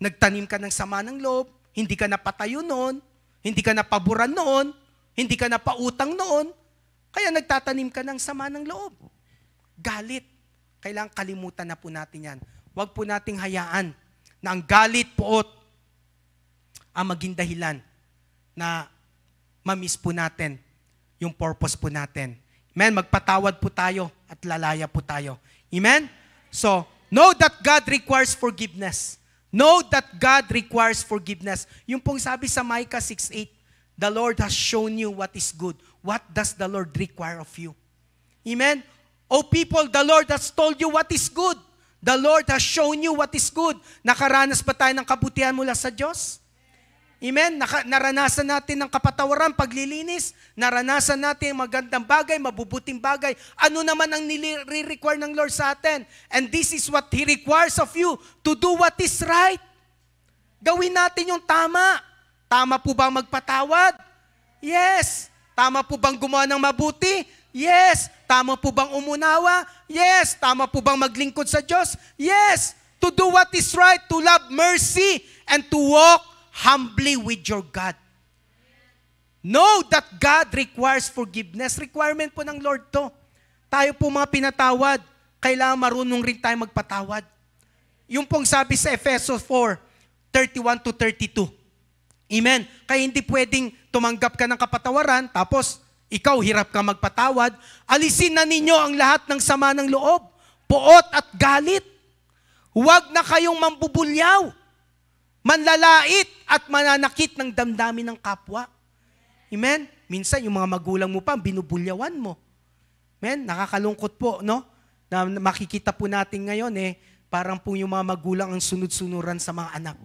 nagtanim ka ng sama ng loob. Hindi ka napatayo noon. Hindi ka napaburan noon. Hindi ka napautang noon. Kaya nagtatanim ka ng sama ng loob. Galit. Kailangan kalimutan na po natin yan. Huwag po nating hayaan na ang galit poot ang maging dahilan na ma-miss po natin yung purpose po natin. Amen? Magpatawad po tayo at lalaya po tayo. Amen? So, know that God requires forgiveness. Know that God requires forgiveness. Yung pong sabi sa Micah 6:8, the Lord has shown you what is good. What does the Lord require of you? Amen? O people, the Lord has told you what is good. The Lord has shown you what is good. Nakaranas ba tayo ng kabutihan mula sa Diyos? Amen? Naranasan natin ng kapatawaran, paglilinis. Naranasan natin magandang bagay, mabubuting bagay. Ano naman ang nire-require ng Lord sa atin? And this is what He requires of you, to do what is right. Gawin natin yung tama. Tama po bang magpatawad? Yes. Tama po bang gumawa ng mabuti? Yes. Tama po bang umunawa? Yes. Tama po bang maglingkod sa Diyos? Yes. To do what is right, to love mercy, and to walk humbly with your God. Know that God requires forgiveness. Requirement po ng Lord to. Tayo po mga pinatawad, kailangan marunong rin tayo magpatawad. Yung pong sabi sa Efesos 4:31-32. Amen. Kaya hindi pwedeng tumanggap ka ng kapatawaran, tapos ikaw hirap ka magpatawad. Alisin na ninyo ang lahat ng sama ng loob, puot at galit. Huwag na kayong mambubulyaw, manlalait at mananakit ng damdamin ng kapwa. Amen? Minsan, yung mga magulang mo pa, binubulyawan mo. Amen? Nakakalungkot po, no? Na makikita po natin ngayon, parang po yung mga magulang ang sunod-sunuran sa mga anak.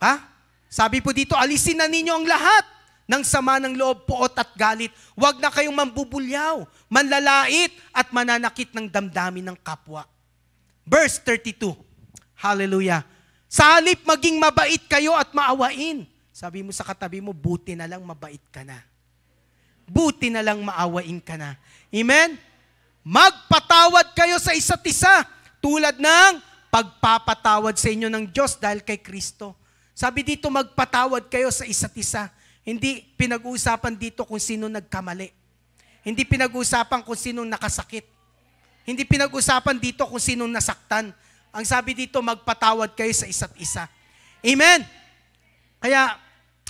Ha? Sabi po dito, alisin na ninyo ang lahat ng sama ng loob, puot at galit. Huwag na kayong mambubulyaw, manlalait at mananakit ng damdamin ng kapwa. Verse 32. Hallelujah. Sa halip maging mabait kayo at maawain. Sabi mo sa katabi mo, buti na lang mabait ka na. Buti na lang maawain ka na. Amen? Magpatawad kayo sa isa't isa tulad ng pagpapatawad sa inyo ng Diyos dahil kay Kristo. Sabi dito, magpatawad kayo sa isa't isa. Hindi pinag-uusapan dito kung sino nagkamali. Hindi pinag-uusapan kung sino nakasakit. Hindi pinag-uusapan dito kung sino nasaktan. Ang sabi dito, magpatawad kayo sa isa't isa. Amen? Kaya,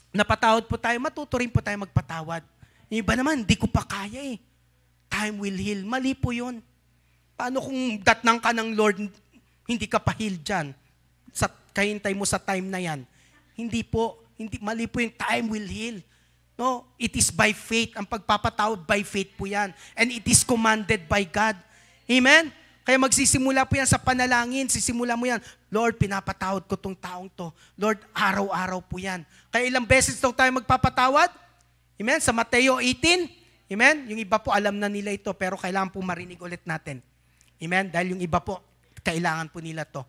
napatawad po tayo, matuto rin po tayo magpatawad. Yung iba naman, hindi ko pa kaya eh. Time will heal. Mali po yun. Paano kung datnang ka ng Lord, hindi ka pa heal dyan? Kahintay mo sa time na yan. Hindi po. Mali po yung time will heal. No? It is by faith. Ang pagpapatawad by faith po yan. And it is commanded by God. Amen? Kaya magsisimula po yan sa panalangin. Sisimula mo yan, Lord, pinapatawad ko tong taong to. Lord, araw-araw po yan. Kaya ilang beses daw tayo magpapatawad? Amen? Sa Mateo 18, amen? Yung iba po alam na nila ito, pero kailangan po marinig ulit natin. Amen? Dahil yung iba po, kailangan po nila to.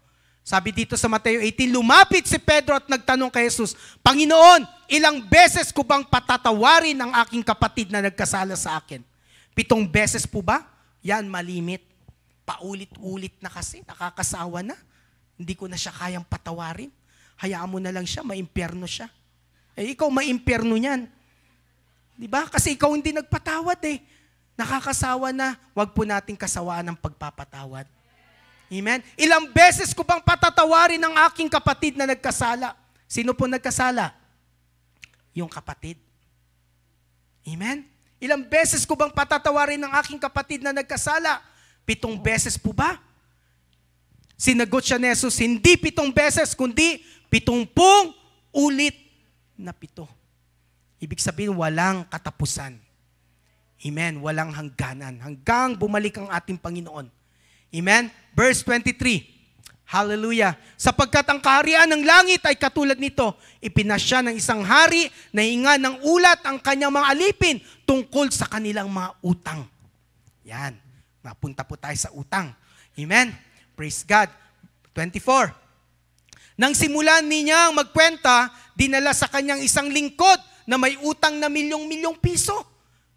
Sabi dito sa Mateo 18, lumapit si Pedro at nagtanong kay Jesus, Panginoon, ilang beses ko bang patatawarin ang aking kapatid na nagkasala sa akin? 7 beses po ba? Yan, malimit. Paulit-ulit na kasi, nakakasawa na. Hindi ko na siya kayang patawarin. Hayaan mo na lang siya, maimpyerno siya. Ikaw maimpyerno niyan. Diba? Kasi ikaw hindi nagpatawad eh. Nakakasawa na. Huwag po nating kasawaan ng pagpapatawad. Amen? Ilang beses ko bang patatawarin ang aking kapatid na nagkasala? Sino po nagkasala? Yung kapatid. Amen? Ilang beses ko bang patatawarin ang aking kapatid na nagkasala? 7 beses po ba? Sinagot siya ni Jesus, hindi 7 beses, kundi 70 ulit na 7. Ibig sabihin, walang katapusan. Amen. Walang hangganan. Hanggang bumalik ang ating Panginoon. Amen. Verse 23. Hallelujah. Sapagkat ang kaharian ng langit ay katulad nito, ipinasya ng isang hari na hinga ng ulat ang kanyang mga alipin tungkol sa kanilang mga utang. Yan. Napunta po tayo sa utang. Amen. Praise God. 24. Nang simulan niyang magkwenta, dinala sa kanyang isang lingkod na may utang na milyong-milyong piso.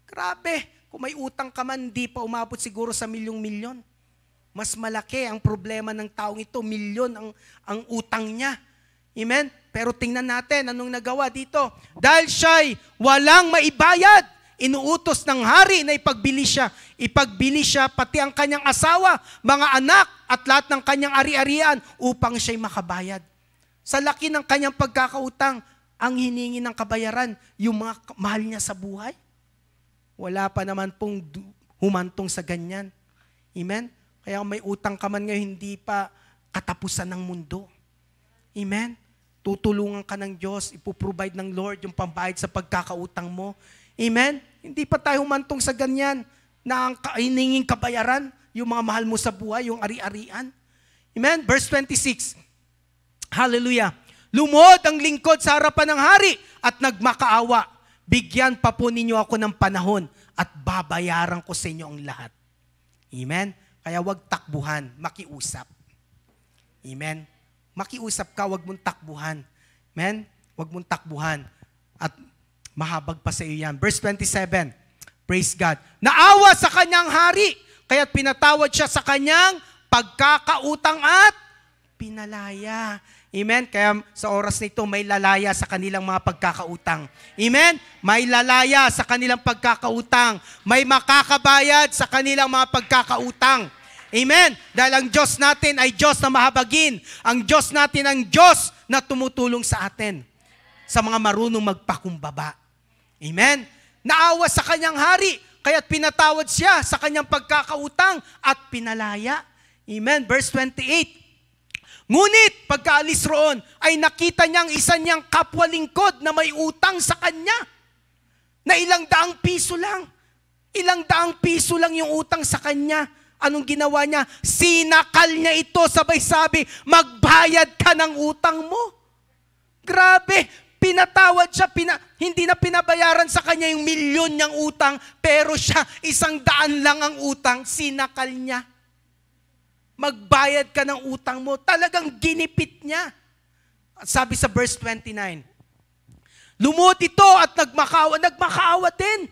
Grabe. Kung may utang ka man, di pa umabot siguro sa milyong-milyon. Mas malaki ang problema ng taong ito. Milyon ang utang niya. Amen? Pero tingnan natin anong nagawa dito. Dahil siya'y walang maibayad, inuutos ng hari na ipagbili siya. Ipagbili siya pati ang kanyang asawa, mga anak, at lahat ng kanyang ari-arian upang siya'y makabayad. Sa laki ng kanyang pagkakautang, ang hiningi ng kabayaran, yung mga mahal niya sa buhay. Wala pa naman pong humantong sa ganyan. Amen? Kaya may utang ka man ngayon, hindi pa katapusan ng mundo. Amen? Tutulungan ka ng Diyos, ipoprovide ng Lord yung pambayad sa pagkakautang mo. Amen? Hindi pa tayo humantong sa ganyan na ang hininging kabayaran, yung mga mahal mo sa buhay, yung ari-arian. Amen? Verse 26. Hallelujah. Lumuhod ang lingkod sa harapan ng hari at nagmakaawa. Bigyan pa po ninyo ako ng panahon at babayaran ko sa inyo ang lahat. Amen? Kaya wag takbuhan, makiusap. Amen? Makiusap ka, wag mong takbuhan. Amen? Wag mong takbuhan. At mahabag pa sa iyo yan. Verse 27, praise God. Naawa sa kanyang hari, kaya't pinatawad siya sa kanyang pagkakautang at pinalaya. Amen? Kaya sa oras nito, may lalaya sa kanilang mga pagkakautang. Amen? May lalaya sa kanilang pagkakautang. May makakabayad sa kanilang mga pagkakautang. Amen? Dahil ang Diyos natin ay Diyos na mahabagin. Ang Diyos natin ang Diyos na tumutulong sa atin. Sa mga marunong magpakumbaba. Amen? Naawa sa kanyang hari, kaya't pinatawad siya sa kanyang pagkakautang at pinalaya. Amen? Verse 28. Ngunit pagkaalis roon, ay nakita niyang isa niyang kapwa-lingkod na may utang sa kanya. Na ilang daang piso lang. Ilang daang piso lang yung utang sa kanya. Anong ginawa niya? Sinakal niya ito, sabay sabi, magbayad ka ng utang mo. Grabe, pinatawad siya, hindi na pinabayaran sa kanya yung milyon niyang utang, pero siya, 100 lang ang utang, sinakal niya. Magbayad ka ng utang mo. Talagang ginipit niya. At sabi sa verse 29, lumuhod ito at nagmakaawa din.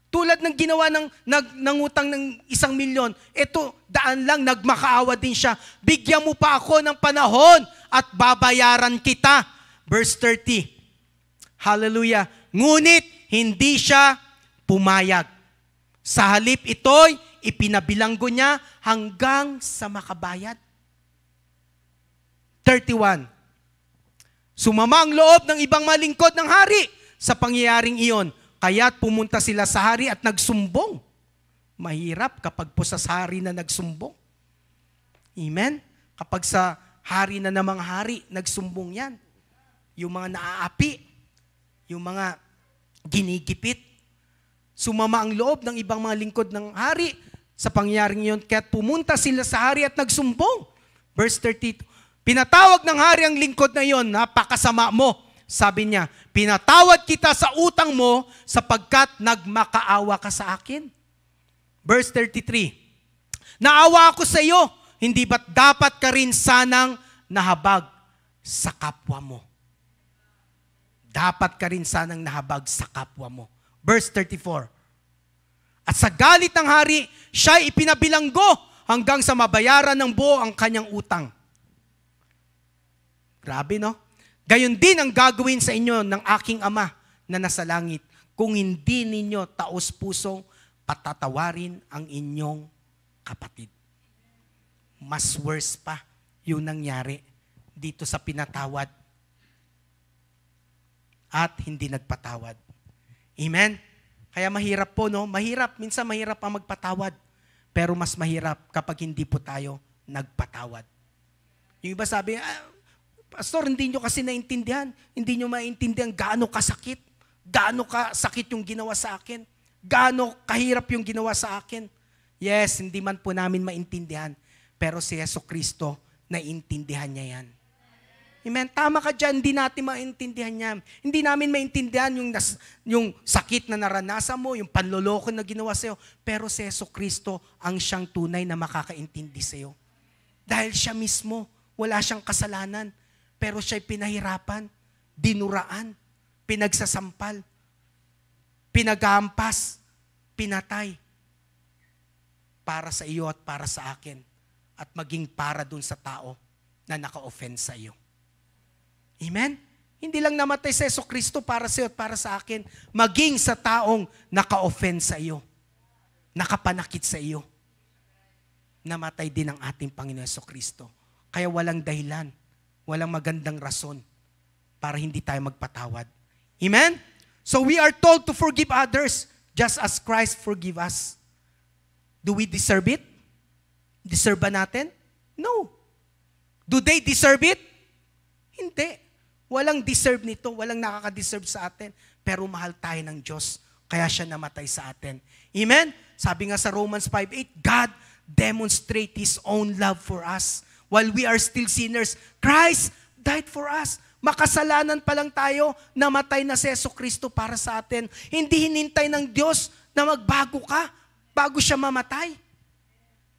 Tulad ng ginawa ng utang ng 1,000,000, ito, 100 lang, nagmakaawa din siya. Bigyan mo pa ako ng panahon at babayaran kita. Verse 30, hallelujah. Ngunit hindi siya pumayag. Sa halip ito'y ipinabilanggo niya hanggang sa makabayad. 31. Sumama ang loob ng ibang malingkod ng hari sa pangyayaring iyon. Kaya't pumunta sila sa hari at nagsumbong. Mahirap kapag po sa hari na nagsumbong. Amen? Kapag sa hari na namang hari, nagsumbong yan. Yung mga naaapi, yung mga ginigipit. Sumama ang loob ng ibang mga lingkod ng hari sa pangyayaring iyon. Kaya't pumunta sila sa hari at nagsumbong. Verse 32. Pinatawag ng hari ang lingkod na iyon, napakasama mo. Sabi niya, pinatawad kita sa utang mo sapagkat nagmakaawa ka sa akin. Verse 33. Naawa ako sa iyo, hindi ba't dapat ka rin sanang nahabag sa kapwa mo? Dapat ka rin sanang nahabag sa kapwa mo. Verse 34. At sa galit ng hari, siya'y ipinabilanggo hanggang sa mabayaran ng buo ang kanyang utang. Grabe, no? Gayon din ang gagawin sa inyo ng aking Ama na nasa langit kung hindi ninyo taos-pusong patatawarin ang inyong kapatid. Mas worse pa yung nangyari dito sa pinatawad at hindi nagpatawad. Amen? Kaya mahirap po, no? Mahirap. Minsan mahirap ang magpatawad. Pero mas mahirap kapag hindi po tayo nagpatawad. Yung iba sabi, Pastor, hindi nyo kasi naintindihan. Hindi nyo maintindihan gaano kasakit. Gaano kasakit yung ginawa sa akin. Gaano kahirap yung ginawa sa akin. Yes, hindi man po namin maintindihan. Pero si Jesucristo, naiintindihan niya yan. Amen? Tama ka dyan, hindi natin maintindihan yan. Hindi namin maintindihan yung sakit na naranasan mo, yung panloloko na ginawa sa'yo. Pero si Jesucristo ang siyang tunay na makakaintindi sa'yo. Dahil siya mismo, wala siyang kasalanan. Pero siya'y pinahirapan, dinuraan, pinagsasampal, pinaghampas, pinatay. Para sa iyo at para sa akin. At maging para dun sa tao na naka-offend sa iyo. Amen? Hindi lang namatay si Jesucristo para sa iyo at para sa akin. Maging sa taong naka-offend sa iyo. Nakapanakit sa iyo. Namatay din ang ating Panginoon Jesucristo. Kaya walang dahilan. Walang magandang rason para hindi tayo magpatawad. Amen? So we are told to forgive others just as Christ forgive us. Do we deserve it? Deserve ba natin? No. Do they deserve it? Hindi. Walang deserve nito. Walang nakaka-deserve sa atin. Pero mahal tayo ng Diyos. Kaya siya namatay sa atin. Amen? Sabi nga sa Romans 5:8, God demonstrate His own love for us. While we are still sinners, Christ died for us. Makasalanan pa lang tayo, namatay na si Jesucristo para sa atin. Hindi hinintay ng Diyos na magbago ka bago siya mamatay.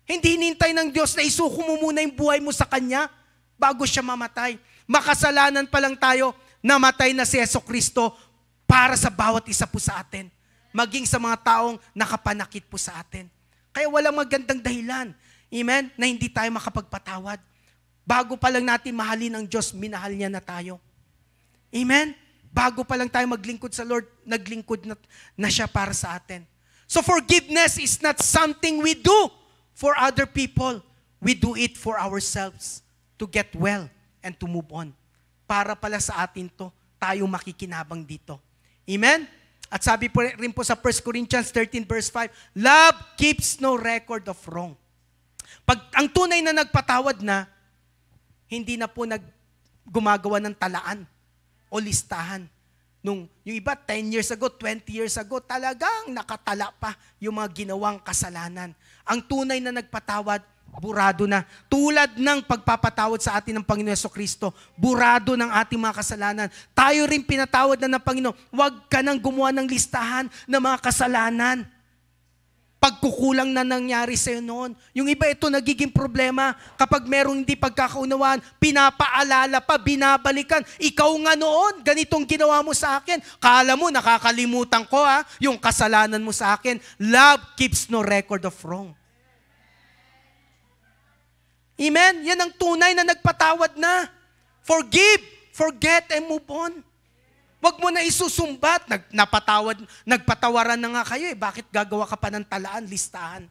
Hindi hinintay ng Diyos na isuko mo muna yung buhay mo sa Kanya bago siya mamatay. Makasalanan pa lang tayo, namatay na si Jesucristo para sa bawat isa po sa atin. Maging sa mga taong nakapanakit po sa atin. Kaya walang magandang dahilan. Amen? Na hindi tayo makapagpatawad. Bago pa lang natin mahalin ang Diyos, minahal niya na tayo. Amen? Bago pa lang tayo maglingkod sa Lord, naglingkod na siya para sa atin. So forgiveness is not something we do for other people. We do it for ourselves to get well and to move on. Para pala sa atin to, tayo makikinabang dito. Amen? At sabi po rin po sa 1 Corinthians 13 verse 5, love keeps no record of wrong. Pag ang tunay na nagpatawad na, hindi na po gumagawa ng talaan o listahan. Yung iba 10 years ago, 20 years ago, talagang nakatala pa yung mga ginawang kasalanan. Ang tunay na nagpatawad, burado na. Tulad ng pagpapatawad sa atin ng Panginoon Jesucristo, burado ng ating mga kasalanan. Tayo rin pinatawad na ng Panginoon. Huwag ka nang gumawa ng listahan ng mga kasalanan. Pagkukulang na nangyari sa'yo noon. Yung iba ito nagiging problema kapag merong hindi pagkakaunawaan, pinapaalala pa, binabalikan. Ikaw nga noon, ganitong ginawa mo sa akin. Kala mo, nakakalimutan ko yung kasalanan mo sa akin. Love keeps no record of wrong. Amen? Yan ang tunay na nagpatawad na. Forgive, forget, and move on. Wag mo na isusumbat. Nagpatawaran na nga kayo. Bakit gagawa ka pa ng talaan, listahan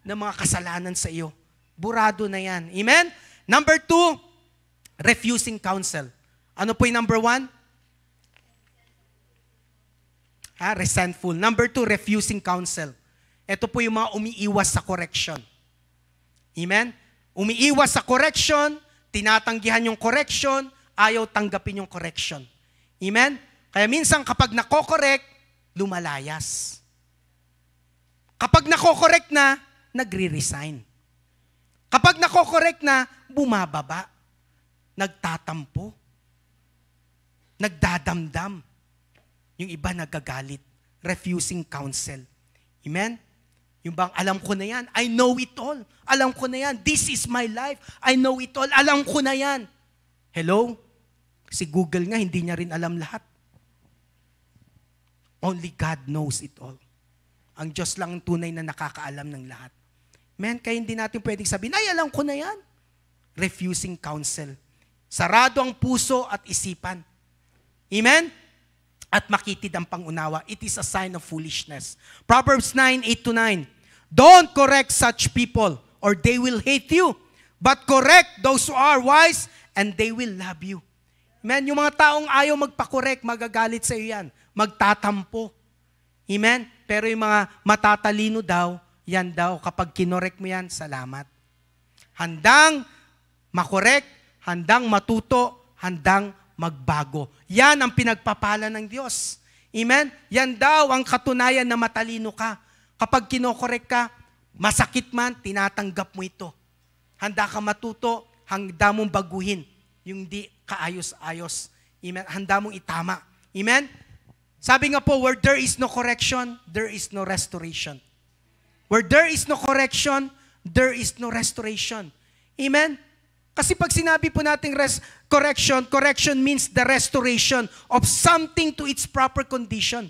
ng mga kasalanan sa iyo? Burado na yan. Amen? Number 2, refusing counsel. Ano po yung number 1? Resentful. Number 2, refusing counsel. Ito po yung mga umiiwas sa correction. Amen? Umiiwas sa correction, tinatanggihan yung correction, ayaw tanggapin yung correction. Amen? Kaya minsan kapag nako-correct, lumalayas. Kapag nako-correct na, nagre-resign. Kapag nako-correct na, bumababa. Nagtatampo. Nagdadamdam. Yung iba nagagalit. Refusing counsel. Amen? Yung bang alam ko na yan. I know it all. Alam ko na yan. This is my life. I know it all. Alam ko na yan. Hello? Si Google nga, hindi niya rin alam lahat. Only God knows it all. Ang Diyos lang ang tunay na nakakaalam ng lahat. Man, kaya hindi natin pwedeng sabihin, ay, alam ko na yan. Refusing counsel. Sarado ang puso at isipan. Amen? At makitid ang pangunawa. It is a sign of foolishness. Proverbs 9:8-9. Don't correct such people, or they will hate you. But correct those who are wise, and they will love you. Amen? Yung mga taong ayaw magpakorek, magagalit sa iyo yan. Magtatampo. Amen? Pero yung mga matatalino daw, yan daw, kapag kinorek mo yan, salamat. Handang makorek, handang matuto, handang magbago. Yan ang pinagpapala ng Diyos. Amen? Yan daw ang katunayan na matalino ka. Kapag kinokorek ka, masakit man, tinatanggap mo ito. Handa ka matuto, handa mong baguhin yung di kaayos-ayos. Amen? Handa mong itama. Amen? Sabi nga po, where there is no correction, there is no restoration. Where there is no correction, there is no restoration. Amen? Kasi pag sinabi po nating correction means the restoration of something to its proper condition.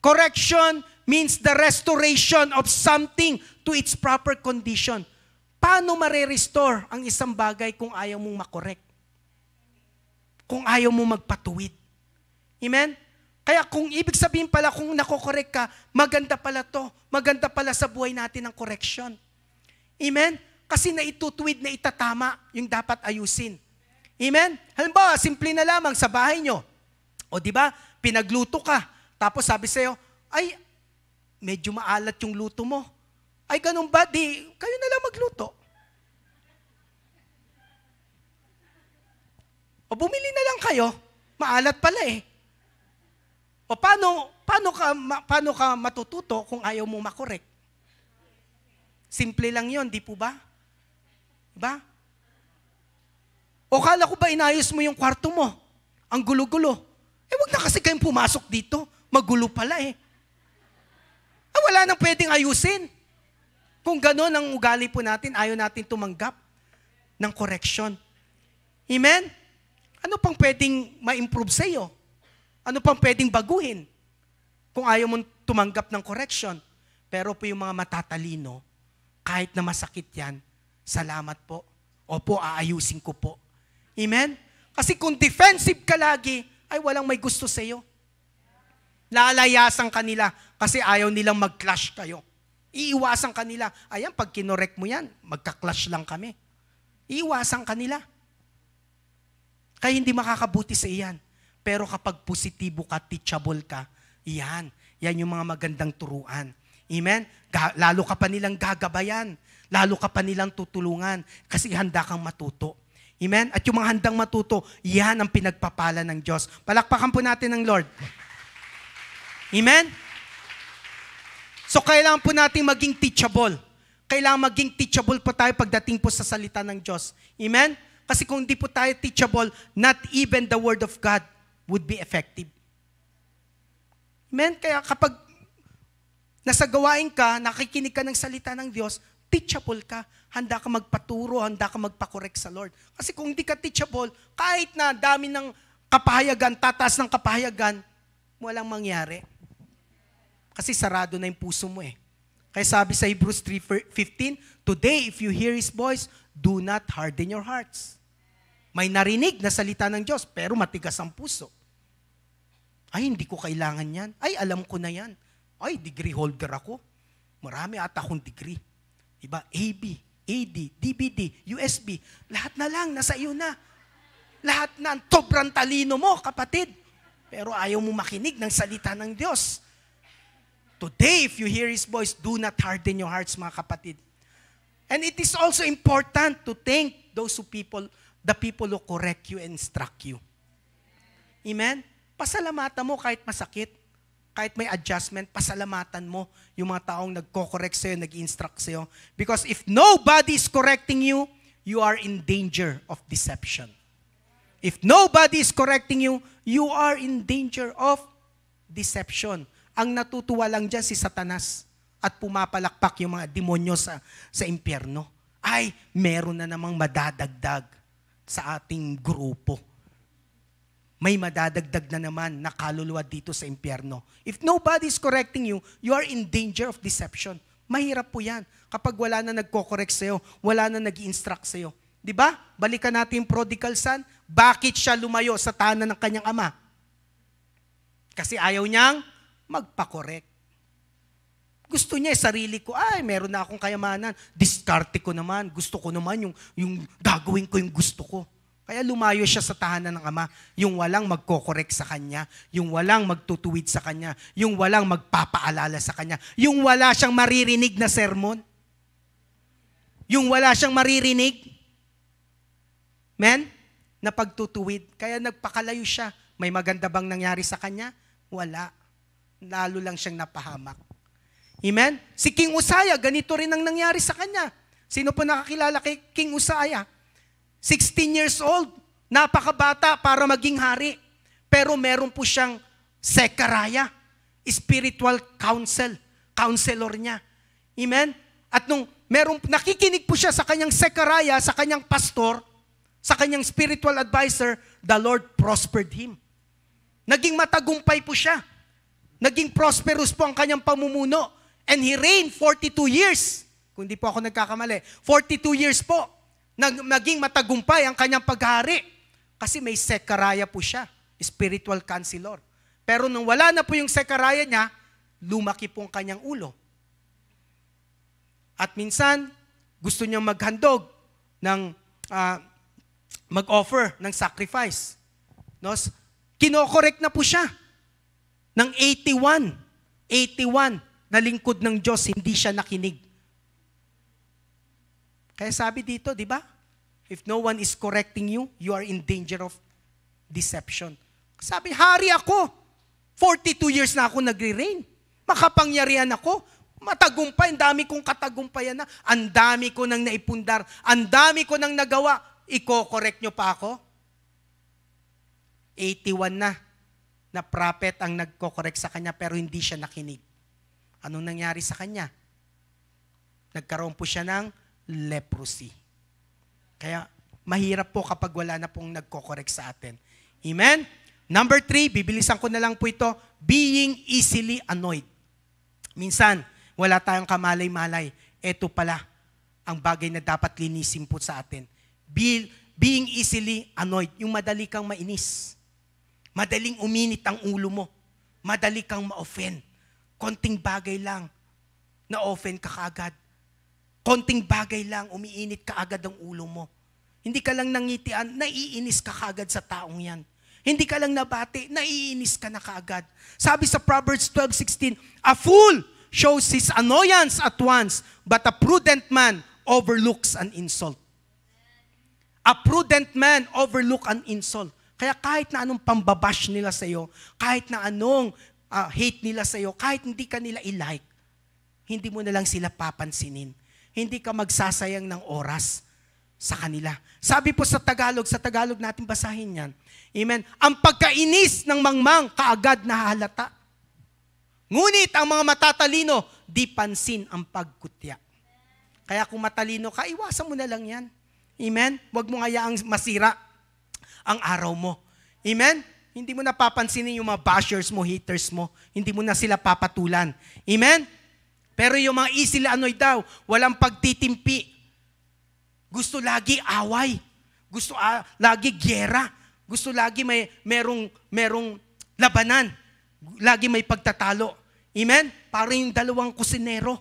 Correction means the restoration of something to its proper condition. Paano mare-restore ang isang bagay kung ayaw mong makorek? Kung ayaw mong magpatuwid? Amen? Kaya kung ibig sabihin pala kung nakokorek ka, maganda pala to. Maganda pala sa buhay natin ang correction. Amen? Kasi naitutuwid na itatama yung dapat ayusin. Amen? Halimbawa, simple na lamang sa bahay nyo. O di ba, pinagluto ka. Tapos sabi sa'yo, ay, medyo maalat yung luto mo. Ay, ganun ba? Di, kayo na lang magluto. O bumili na lang kayo. Maalat pala eh. O paano ka matututo kung ayaw mo makorek? Simple lang yon, di po ba? Diba? O kala ko ba inayos mo yung kwarto mo? Ang gulo-gulo. Eh wag na kasi kayong pumasok dito. Magulo pala eh. Ah, wala nang pwedeng ayusin. Kung gano'n ang ugali po natin, ayaw natin tumanggap ng correction. Amen? Ano pang pwedeng ma-improve sa iyo? Ano pang pwedeng baguhin? Kung ayaw mong tumanggap ng correction. Pero po yung mga matatalino, kahit na masakit yan, salamat po. Opo, aayusin ko po. Amen? Kasi kung defensive ka lagi, ay walang may gusto sa iyo. Lalayasan ka nila kasi ayaw nilang mag-clash kayo. Iiwasan ka nila. Ayan, pag kinorek mo yan, magka-clash lang kami. Iiwasan ka nila. Kaya hindi makakabuti sa iyan. Pero kapag positibo ka, teachable ka, yan yung mga magandang turuan. Amen? Lalo ka pa nilang gagabayan. Lalo ka pa nilang tutulungan kasi handa kang matuto. Amen? At yung mga handang matuto, yan ang pinagpapala ng Diyos. Palakpakan po natin ng Lord. Amen? So kailangan po natin maging teachable. Kailangan maging teachable po tayo pagdating po sa salita ng Diyos. Amen? Kasi kung hindi po tayo teachable, not even the Word of God would be effective. Amen? Kaya kapag nasa gawain ka, nakikinig ka ng salita ng Diyos, teachable ka. Handa ka magpaturo, handa ka magpakorek sa Lord. Kasi kung hindi ka teachable, kahit na dami ng kapahayagan, tataas ng kapahayagan, walang mangyari. Kasi sarado na yung puso mo eh. Kaya sabi sa Hebrews 3:15, today if you hear His voice, do not harden your hearts. May narinig na salita ng Diyos, pero matigas ang puso. Ay, hindi ko kailangan yan. Ay, alam ko na yan. Ay, degree holder ako. Marami ata akong degree. Diba? AB, AD, DVD, USB. Lahat na lang, nasa iyo na. Lahat na, sobrang talino mo, kapatid. Pero ayaw mo makinig ng salita ng Diyos. Today, if you hear His voice, do not harden your hearts, mga kapatid. And it is also important to thank the people who correct you and instruct you. Amen? Pasalamatan mo kahit masakit, kahit may adjustment, pasalamatan mo yung mga taong nagko-correct sa'yo, nag-instruct sa'yo. Because if nobody is correcting you, you are in danger of deception. If nobody is correcting you, you are in danger of deception. Ang natutuwa lang dyan si Satanas at pumapalakpak yung mga demonyo sa impyerno. Ay, meron na namang madadagdag sa ating grupo. May madadagdag na naman na kaluluwa dito sa impyerno. If nobody is correcting you, you are in danger of deception. Mahirap po yan. Kapag wala na nagko-correct sa'yo, wala na nag-i-instruct sa'yo. Diba? Balikan natin yung prodigal son. Bakit siya lumayo sa tahanan ng kanyang ama? Kasi ayaw niyang magpa-correct. Gusto niya, sarili ko, ay, meron na akong kayamanan. Diskarte ko naman. Gusto ko naman yung gagawin ko yung gusto ko. Kaya lumayo siya sa tahanan ng ama, yung walang magko-correct sa kanya, yung walang magtutuwid sa kanya, yung walang magpapaalala sa kanya, yung wala siyang maririnig na sermon, yung wala siyang maririnig Men, na pagtutuwid. Kaya nagpakalayo siya. May maganda bang nangyari sa kanya? Wala. Lalo lang siyang napahamak. Amen? Si King Uzziah, ganito rin ang nangyari sa kanya. Sino po nakakilala kay King Uzziah? 16 years old. Napakabata para maging hari. Pero meron po siyang Zechariah, spiritual counselor niya. Amen? At nung nakikinig po siya sa kanyang Zechariah, sa kanyang pastor, sa kanyang spiritual advisor, the Lord prospered him. Naging matagumpay po siya. Naging prosperous po ang kanyang pamumuno. And he reigned 42 years. Kung di po ako nagkakamali. 42 years po. Naging matagumpay ang kanyang paghari. Kasi may Zechariah po siya. Spiritual counselor. Pero nung wala na po yung Zechariah niya, lumaki po ang kanyang ulo. At minsan, gusto niyang maghandog ng mag-offer ng sacrifice. No? Kinokorek na po siya. Ng 81 na lingkod ng Diyos, hindi siya nakinig. Kaya sabi dito, di ba? If no one is correcting you, you are in danger of deception. Sabi, hari ako. 42 years na ako nagre-reign. Makapangyarihan ako. Matagumpay, ang dami kong katagumpayan na. Ang dami ko nang naipundar. Ang dami ko nang nagawa. Iko-correct nyo pa ako? 81 na prophet ang nagko-correct sa kanya pero hindi siya nakinig. Anong nangyari sa kanya? Nagkaroon po siya ng leprosy. Kaya mahirap po kapag wala na pong nagko-correct sa atin. Amen? Number 3, bibilisan ko na lang po ito, being easily annoyed. Minsan, wala tayong kamalay-malay. Ito pala ang bagay na dapat linisin po sa atin. Being easily annoyed, yung madali kang mainis. Madaling uminit ang ulo mo. Madali kang ma-offend. Konting bagay lang, na-offend ka kaagad. Konting bagay lang, umiinit ka agad ang ulo mo. Hindi ka lang nangitian, naiinis ka kaagad sa taong yan. Hindi ka lang nabati, naiinis ka na kaagad. Sabi sa Proverbs 12:16, a fool shows his annoyance at once, but a prudent man overlooks an insult. A prudent man overlook an insult. Kaya kahit na anong pambabash nila sa iyo, kahit na anong hate nila sa iyo, kahit hindi ka nila i-like, hindi mo na lang sila papansinin. Hindi ka magsasayang ng oras sa kanila. Sabi po sa Tagalog natin basahin yan. Amen. Ang pagkainis ng mangmang kaagad nahalata. Ngunit ang mga matatalino, di pansin ang pagkutya. Kaya kung matalino ka, iwasan mo na lang yan. Amen? Huwag mo hayaang masira ang araw mo. Amen? Hindi mo na papansinin yung mga bashers mo, haters mo. Hindi mo na sila papatulan. Amen? Pero yung mga easily annoyed daw, walang pagtitimpi. Gusto lagi away. Gusto lagi gyera. Gusto lagi merong labanan. Lagi may pagtatalo. Amen? Parang yung dalawang kusinero.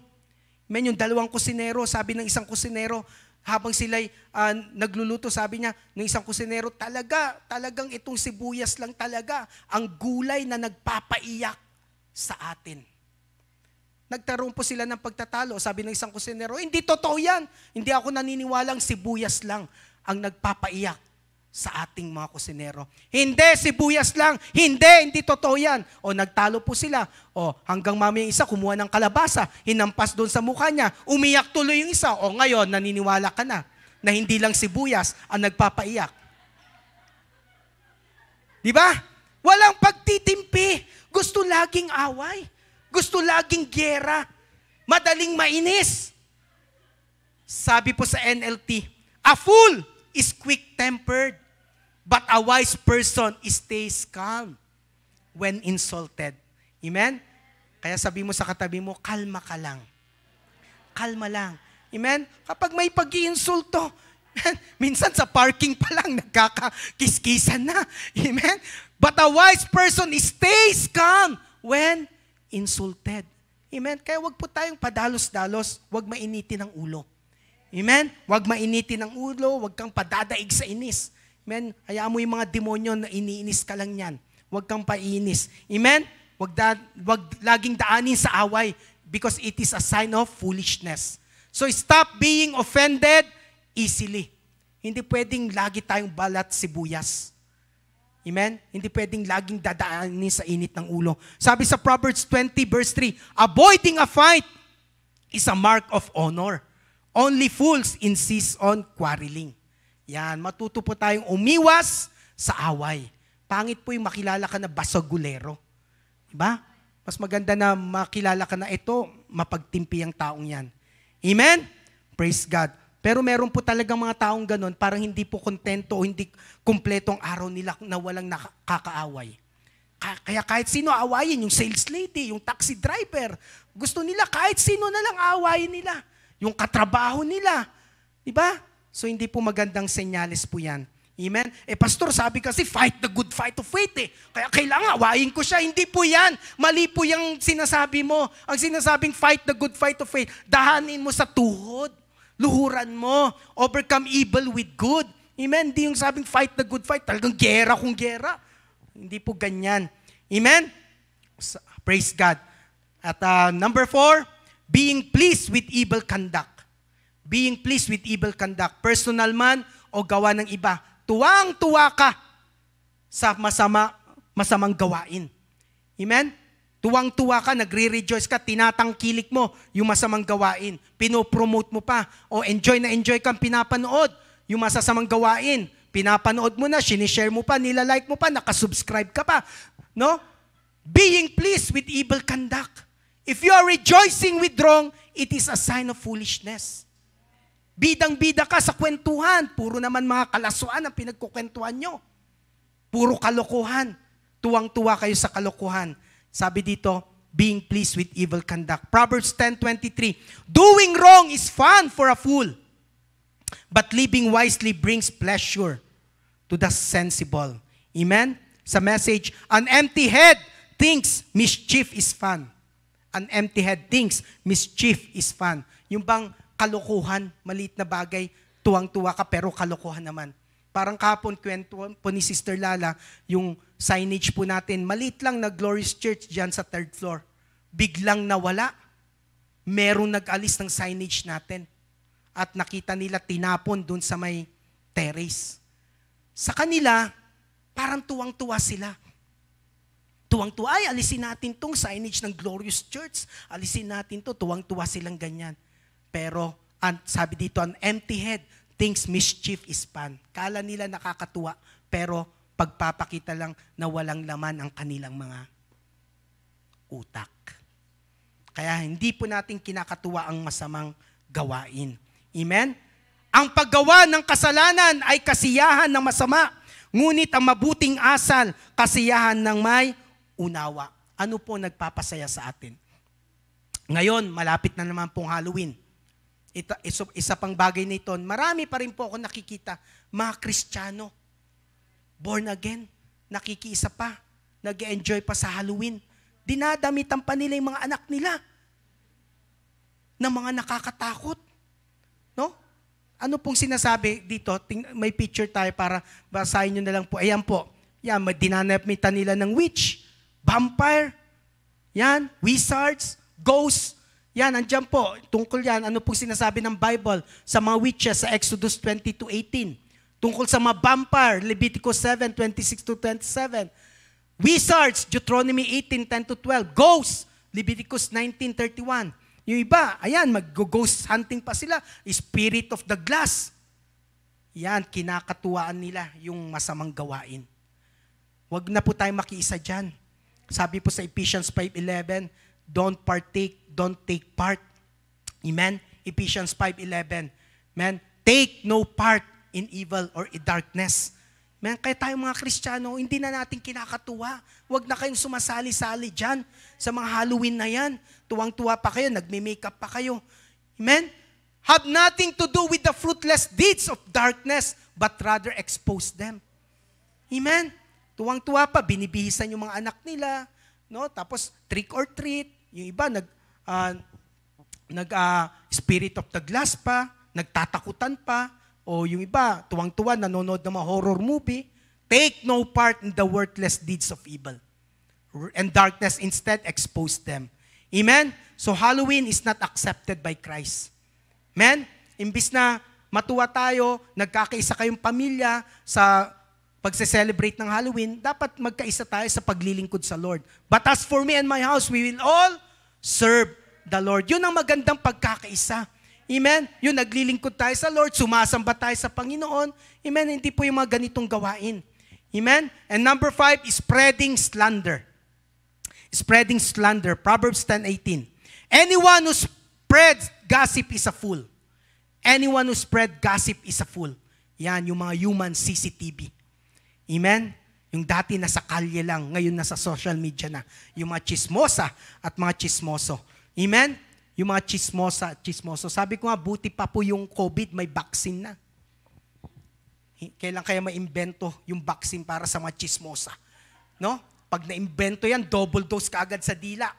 Amen? Yung dalawang kusinero, sabi ng isang kusinero, habang sila'y nagluluto, sabi niya, ng isang kusinero, talagang itong sibuyas lang talaga, ang gulay na nagpapaiyak sa atin. Nagkaroon po sila ng pagtatalo. Sabi ng isang kusinero, hindi totoo yan. Hindi ako naniniwalang sibuyas lang ang nagpapaiyak sa ating mga kusinero. Hindi, sibuyas lang. Hindi totoo yan. O nagtalo po sila. O hanggang mamaya isa kumuha ng kalabasa, hinampas doon sa mukha niya, umiyak tuloy yung isa. O ngayon, naniniwala ka na hindi lang sibuyas ang nagpapaiyak. Di ba? Walang pagtitimpi. Gusto laging away. Gusto laging gyera. Madaling mainis. Sabi po sa NLT, a fool is quick-tempered, but a wise person stays calm when insulted. Amen? Kaya sabi mo sa katabi mo, kalma ka lang. Kalma lang. Amen? Kapag may pag-iinsulto, minsan sa parking pa lang, nagkakakiskisan na. Amen? But a wise person stays calm when insulted. Amen? Kaya wag po tayong padalos-dalos, wag mainitin ang ulo. Amen? Wag mainitin ang ulo, wag kang padadaig sa inis. Amen? Hayaan mo yung mga demonyo na iniinis ka lang yan. Huwag kang painis. Amen? Huwag laging daanin sa away because it is a sign of foolishness. So stop being offended easily. Hindi pwedeng lagi tayong balat sibuyas. Amen? Hindi pwedeng laging dadaanin sa init ng ulo. Sabi sa Proverbs 20 verse 3, avoiding a fight is a mark of honor. Only fools insist on quarreling. Yan, matuto po tayong umiwas sa away. Pangit po yung makilala ka na basagulero. Diba? Mas maganda na makilala ka na ito, mapagtimpi ang taong yan. Amen? Praise God. Pero meron po talagang mga taong ganon, parang hindi po kontento o hindi kumpletong araw nila na walang nakakaaway. Kaya kahit sino awayin, yung sales lady, yung taxi driver, gusto nila kahit sino na lang awayin nila. Yung katrabaho nila. Diba? So hindi po magandang senyales po yan. Amen? Pastor, sabi kasi, fight the good fight of faith Kaya kailangan awayin ko siya. Hindi po yan. Mali po yung sinasabi mo. Ang sinasabing fight the good fight of faith, dahanin mo sa tuhod. Luhuran mo. Overcome evil with good. Amen? Hindi yung sabing fight the good fight. Talagang gera kung gera. Hindi po ganyan. Amen? Praise God. At number 4, being pleased with evil conduct. Being pleased with evil conduct. Personal man o gawa ng iba. Tuwang-tuwa ka sa masamang gawain. Amen? Tuwang-tuwa ka, nagre-rejoice ka, tinatangkilik mo yung masamang gawain. Pinopromote mo pa. O enjoy na enjoy kang pinapanood yung masasamang gawain. Pinapanood mo na, sinishare mo pa, nilalike mo pa, nakasubscribe ka pa. No? Being pleased with evil conduct. If you are rejoicing with wrong, it is a sign of foolishness. Bidang-bida ka sa kwentuhan. Puro naman mga kalasuan ang pinagkukwentuhan nyo. Puro kalokohan. Tuwang-tuwa kayo sa kalokohan. Sabi dito, being pleased with evil conduct. Proverbs 10:23, doing wrong is fun for a fool, but living wisely brings pleasure to the sensible. Amen? Sa message, an empty head thinks mischief is fun. An empty head thinks mischief is fun. Yung bang kalokohan, maliit na bagay, tuwang-tuwa ka pero kalokohan naman. Parang kahapon, kwento po ni Sister Lala, yung signage po natin, maliit lang na Glorious Church dyan sa 3rd floor. Biglang nawala. Merong nag-alis ng signage natin. At nakita nila tinapon dun sa may terrace. Sa kanila, parang tuwang-tuwa sila. Tuwang-tuwa, ay alisin natin tong signage ng Glorious Church. Alisin natin to, tuwang-tuwa silang ganyan. Pero, sabi dito, an empty head thinks mischief is fun. Kala nila nakakatuwa, pero pagpapakita lang na walang laman ang kanilang mga utak. Kaya hindi po natin kinakatuwa ang masamang gawain. Amen? Ang paggawa ng kasalanan ay kasiyahan ng masama, ngunit ang mabuting asal, kasiyahan ng may unawa. Ano po nagpapasaya sa atin? Ngayon, malapit na naman pong Halloween. Isa pang bagay nito, marami pa rin po ako nakikita, mga Kristiyano, born again, nakikiisa pa, nag-enjoy pa sa Halloween. Dinadamitan pa nila yung mga anak nila na mga nakakatakot. No? Ano pong sinasabi dito? May picture tayo para basahin nyo na lang po. Ayan po. Yan, dinadamitan nila ng witch, vampire, yan, wizards, ghosts. Yan, andyan po. Tungkol yan, ano pong sinasabi ng Bible sa mga witches sa Exodus 20-18. Tungkol sa mga vampire, Leviticus 7:26-27. Wizards, Deuteronomy 18:10-12. Ghosts, Leviticus 19:31. Yung iba, ayan, mag-ghost hunting pa sila. Spirit of the glass. Yan, kinakatuwaan nila yung masamang gawain. Huwag na po tayo makiisa dyan. Sabi po sa Ephesians 5:11, don't partake, don't take part. Amen? Ephesians 5:11. Amen? Take no part in evil or in darkness. Amen? Kaya tayo mga Kristiyano, hindi na natin kinakatuwa. Huwag na kayong sumasali-sali dyan sa mga Halloween na yan. Tuwang-tuwa pa kayo, nagme-makeup pa kayo. Amen? Have nothing to do with the fruitless deeds of darkness, but rather expose them. Amen? Tuwang-tuwa pa, binibihisan yung mga anak nila, no? Tapos trick or treat, yung iba spirit of the glass pa, nagtatakutan pa, o yung iba, tuwang-tuwa, nanonood ng mga horror movie. Take no part in the worthless deeds of evil. And darkness instead expose them. Amen? So Halloween is not accepted by Christ. Amen? Imbis na matuwa tayo, nagkakaisa kayong pamilya sa pagse-celebrate ng Halloween, dapat magkaisa tayo sa paglilingkod sa Lord. But as for me and my house, we will all serve the Lord. Yun ang magandang pagkakaisa. Amen? Yun, naglilingkod tayo sa Lord, sumasamba tayo sa Panginoon. Amen? Hindi po yung mga ganitong gawain. Amen? And number 5, spreading slander. Spreading slander. Proverbs 10:18. Anyone who spreads gossip is a fool. Anyone who spread gossip is a fool. Yan, yung mga human CCTV. Amen? Yung dati nasa kalye lang, ngayon nasa social media na. Yung mga chismosa at mga chismoso. Amen? Yung mga chismoso. Sabi ko nga, buti pa po yung COVID, may vaccine na. Kailan kaya maimbento yung vaccine para sa mga chismosa? No? Pag naimbento yan, double dose ka agad sa dila.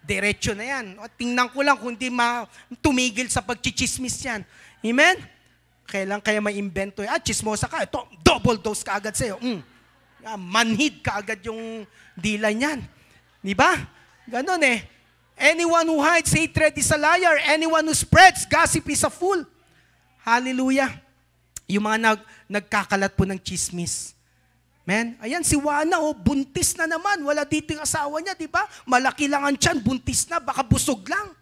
Diretso na yan. O, tingnan ko lang kung di tumigil sa pagchichismis yan. Amen? Kailan kaya maimbento yan? Chismosa ka, ito, double dose ka agad sa'yo. Manhid ka agad yung dila niyan. Di ba? Ganon eh. Anyone who hides hatred is a liar. Anyone who spreads gossip is a fool. Hallelujah. Yung mga nagkakalat po ng chismis. Man, ayan si Juana, buntis na naman. Wala dito yung asawa niya, di ba? Malaki lang ang tiyan, buntis na, baka busog lang.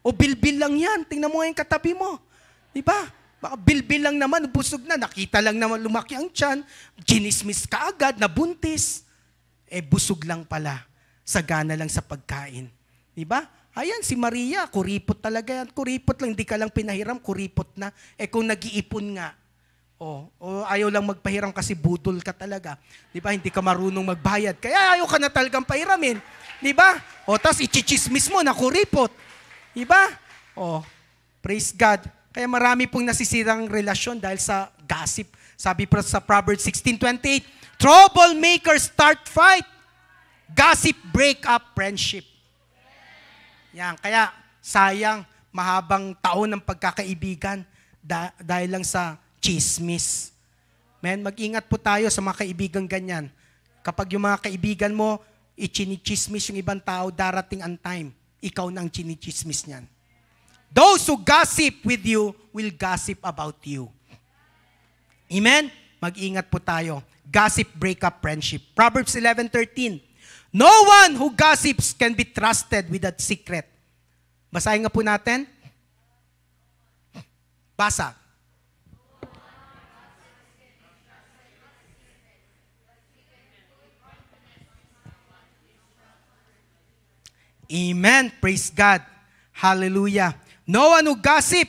O bilbil lang yan. Tingnan mo yung katabi mo. Di ba? Baka bilbil lang naman, busog na. Nakita lang naman lumaki ang tiyan. Ginismis ka agad, nabuntis. Busog lang pala. Sagana lang sa pagkain. Di ba? Ayan, si Maria, kuripot talaga yan. Kuripot lang, hindi ka lang pinahiram, kuripot na. Kung nag-iipon nga, o ayaw lang magpahiram kasi budol ka talaga. Di ba? Hindi ka marunong magbayad. Kaya ayaw ka na talagang pahiramin. Di ba? Tas ichichismis mo na kuripot. Di ba? Praise God. Kaya marami pong nasisirang relasyon dahil sa gossip. Sabi pa sa Proverbs 16:28, troublemakers start fight. Gossip break up friendship. Yan, kaya sayang mahabang taon ng pagkakaibigan dahil lang sa chismis. Men, mag-ingat po tayo sa mga kaibigan ganyan. Kapag yung mga kaibigan mo, ichinichismis yung ibang tao, darating ang time, ikaw na ang chinichismis niyan. Those who gossip with you will gossip about you. Amen? Mag-ingat po tayo. Gossip break up friendship. Proverbs 11:13. No one who gossips can be trusted with a secret. Basahin nga po natin. Basa. Amen. Praise God. Hallelujah. No one who gossip,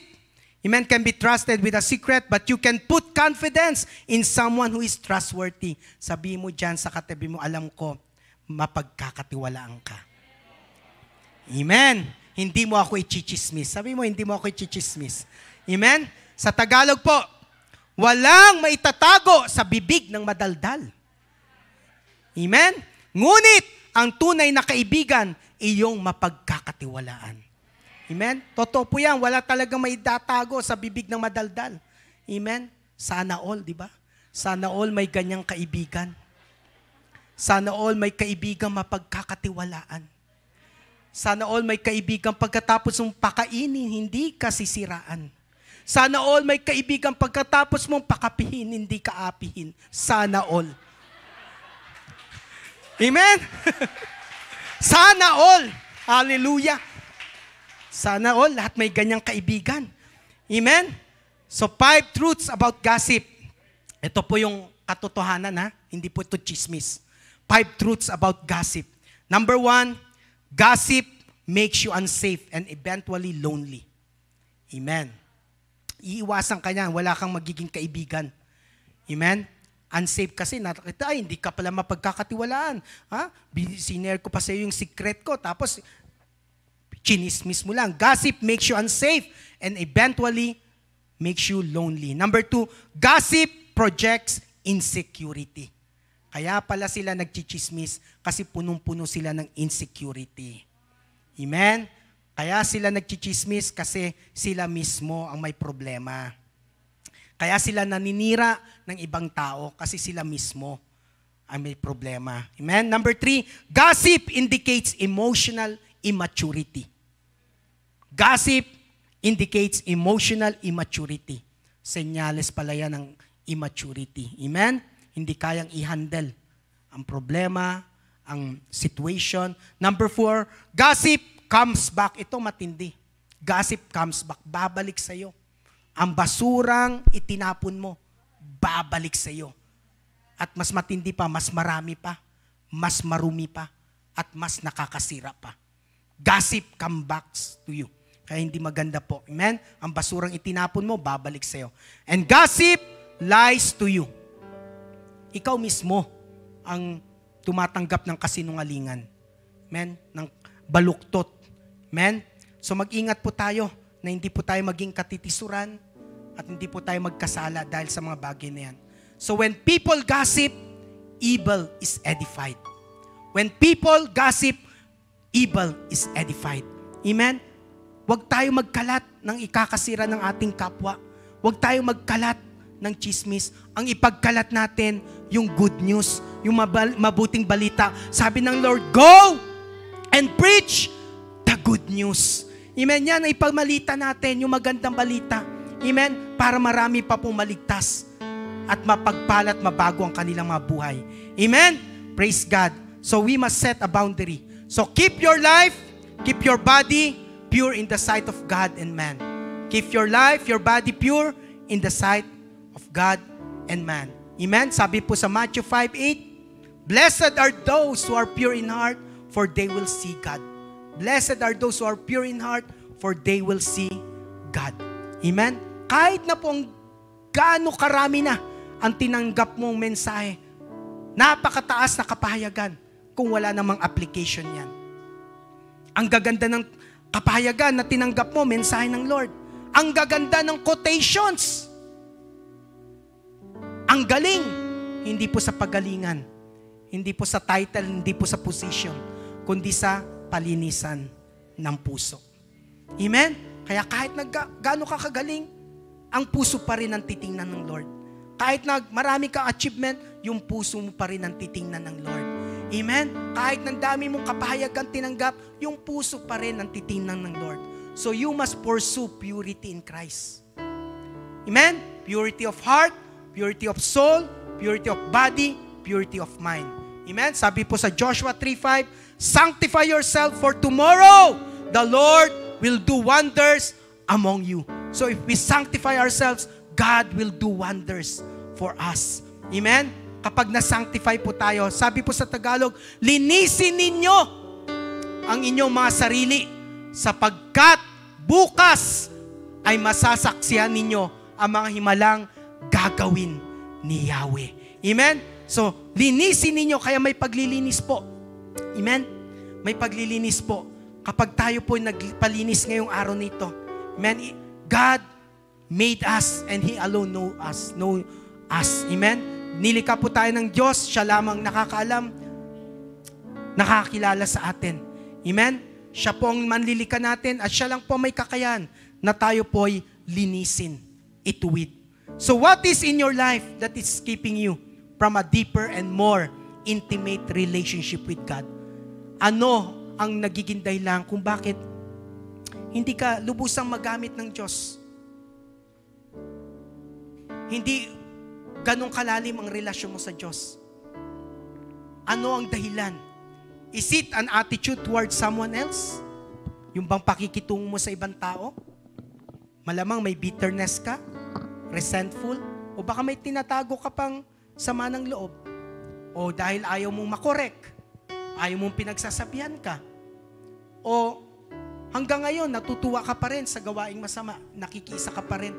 amen, can be trusted with a secret, but you can put confidence in someone who is trustworthy. Sabi mo dyan sa katabi mo, alam ko, mapagkakatiwalaan ka. Amen. Hindi mo ako ichichismis. Sabi mo, hindi mo ako ichichismis. Amen? Sa Tagalog po, walang maitatago sa bibig ng madaldal. Amen? Ngunit, ang tunay na kaibigan, iyong mapagkakatiwalaan. Amen? Totoo po yan, wala talagang maitatago sa bibig ng madaldal. Amen? Sana all, di ba? Sana all may ganyang kaibigan. Sana all may kaibigang mapagkakatiwalaan. Sana all may kaibigang pagkatapos mong pakainin, hindi ka sisiraan. Sana all may kaibigang pagkatapos mong pakapihin, hindi ka apihin. Sana all. Amen? Sana all. Hallelujah. Sana all, lahat may ganyang kaibigan. Amen? So 5 truths about gossip. Ito po yung katotohanan, ha? Hindi po ito chismis. 5 truths about gossip. Number 1, gossip makes you unsafe and eventually lonely. Amen. Iiwasan ka niyan, wala kang magiging kaibigan. Amen? Unsafe kasi, nakita, hindi ka pala mapagkakatiwalaan. Sinare ko pa sa iyo yung secret ko, tapos chinismis mo lang. Gossip makes you unsafe and eventually makes you lonely. Number 2, gossip projects insecurity. Kaya pala sila nagchichismis kasi punong-puno sila ng insecurity. Amen? Kaya sila nagchichismis kasi sila mismo ang may problema. Kaya sila naninira ng ibang tao kasi sila mismo ang may problema. Amen? Number 3, gossip indicates emotional immaturity. Gossip indicates emotional immaturity. Senyales pala yan ng immaturity. Amen? Hindi kayang i-handle ang problema, ang situation. Number 4, gossip comes back. Ito matindi. Gossip comes back. Babalik sa'yo. Ang basurang itinapon mo, babalik sa'yo. At mas matindi pa, mas marami pa, mas marumi pa, at mas nakakasira pa. Gossip comes back to you. Kaya hindi maganda po. Amen? Ang basurang itinapon mo, babalik sa'yo. And gossip lies to you. Ikaw mismo ang tumatanggap ng kasinungalingan. Amen? Ng baluktot. Amen? So mag-ingat po tayo na hindi po tayo maging katitisuran at hindi po tayo magkasala dahil sa mga bagay na yan. So when people gossip, evil is edified. When people gossip, evil is edified. Amen? Huwag tayo magkalat ng ikakasira ng ating kapwa. Huwag tayo magkalat ng chismis. Ang ipagkalat natin, yung good news, yung mabuting balita. Sabi ng Lord, go and preach the good news. Amen? Yan ang ipagmalita natin, yung magandang balita. Amen? Para marami pa pong maligtas at mapagpalat, mabago ang kanilang mga buhay. Amen? Praise God. So we must set a boundary. So keep your life, keep your body pure in the sight of God and man. Keep your life, your body pure in the sight of God and man. Amen? Sabi po sa Matthew 5:8, blessed are those who are pure in heart, for they will see God. Blessed are those who are pure in heart, for they will see God. Amen? Kahit na pong gaano karami na ang tinanggap mong mensahe, napakataas na kapahayagan kung wala namang application yan. Ang gaganda ng kapahayagan na tinanggap mo, mensahe ng Lord. Ang gaganda ng quotations. Ang galing. Hindi po sa pagalingan. Hindi po sa title, hindi po sa position, kundi sa palinisan ng puso. Amen? Kaya kahit gaano ka kagaling, ang puso pa rin ang titingnan ng Lord. Kahit marami kang achievement, yung puso mo pa rin ang titingnan ng Lord. Amen? Kahit ng dami mong kapahayagan tinanggap, yung puso pa rin ang titingnan ng Lord. So you must pursue purity in Christ. Amen? Purity of heart, purity of soul, purity of body, purity of mind. Amen? Sabi po sa Joshua 3:5, sanctify yourself for tomorrow the Lord will do wonders among you. So if we sanctify ourselves, God will do wonders for us. Amen? Kapag na-sanctify po tayo, sabi po sa Tagalog, linisin ninyo ang inyong mga sarili sapagkat bukas ay masasaksihan ninyo ang mga himalang gagawin ni Yahweh. Amen? So, linisin ninyo, kaya may paglilinis po. Amen? May paglilinis po. Kapag tayo po nagpalinis ngayong araw nito, amen? God made us and He alone know us. Amen? Nilikha po tayo ng Diyos, siya lamang nakakaalam, nakakilala sa atin. Amen? Siya po ang manlilikha natin at siya lang po may kakayahan na tayo po'y linisin, ituwid. So what is in your life that is keeping you from a deeper and more intimate relationship with God? Ano ang nagiging dahilan kung bakit hindi ka lubusang magamit ng Diyos? Hindi ganong kalalim ang relasyon mo sa Diyos. Ano ang dahilan? Is it an attitude towards someone else? Yung bang pakikitungo mo sa ibang tao? Malamang may bitterness ka, resentful, o baka may tinatago ka pang sama ng loob. O dahil ayaw mong makorek, ayaw mong pinagsasabihan ka. O hanggang ngayon, natutuwa ka pa rin sa gawaing masama, nakikisa ka pa rin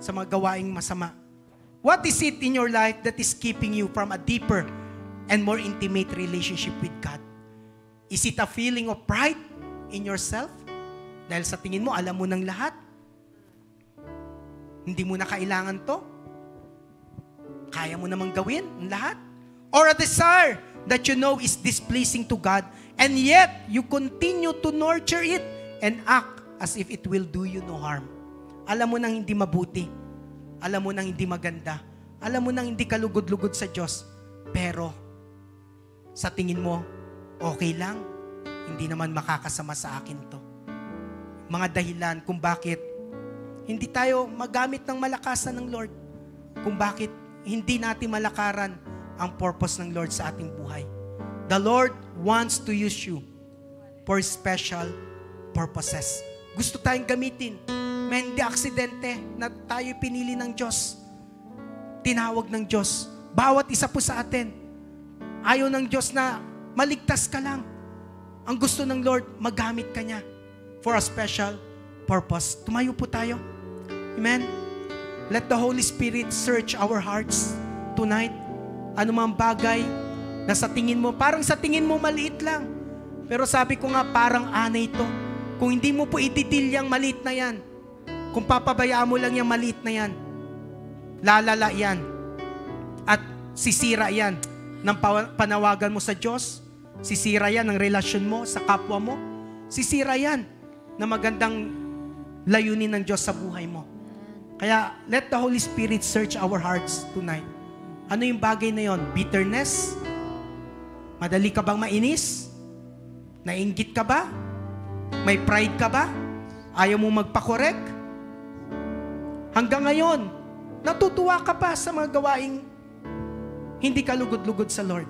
sa mga gawaing masama. What is it in your life that is keeping you from a deeper and more intimate relationship with God? Is it a feeling of pride in yourself? Dahil sa tingin mo, alam mo ng lahat? Hindi mo na kailangan to? Kaya mo namang gawin ang lahat? Or a desire that you know is displeasing to God and yet you continue to nurture it and act as if it will do you no harm? Alam mo nang hindi mabuti. Alam mo nang hindi maganda. Alam mo nang hindi kalugod-lugod sa Diyos. Pero, sa tingin mo, okay lang. Hindi naman makakasama sa akin to. Mga dahilan kung bakit hindi tayo magamit ng malakasan ng Lord kung bakit hindi natin malakaran ang purpose ng Lord sa ating buhay. The Lord wants to use you for special purposes. Gusto tayong gamitin. May hindi aksidente na tayo pinili ng Diyos. Tinawag ng Diyos. Bawat isa po sa atin. Ayaw ng Diyos na maligtas ka lang. Ang gusto ng Lord, magamit ka niya for a special purpose. Tumayo po tayo. Amen? Let the Holy Spirit search our hearts tonight. Ano mang bagay na sa tingin mo, parang sa tingin mo maliit lang. Pero sabi ko nga, parang anay ito. Kung hindi mo po itidil yung maliit na yan, kung papabayaan mo lang yung maliit na yan, lalala yan. At sisira yan ng panawagan mo sa Diyos. Sisira yan ng relasyon mo sa kapwa mo. Sisira yan na magandang layunin ng Diyos sa buhay mo. Kaya, let the Holy Spirit search our hearts tonight. Ano yung bagay na yon? Bitterness? Madali ka bang mainis? Nainggit ka ba? May pride ka ba? Ayaw mo magpakorek? Hanggang ngayon, natutuwa ka pa sa mga gawaing hindi ka lugod-lugod sa Lord.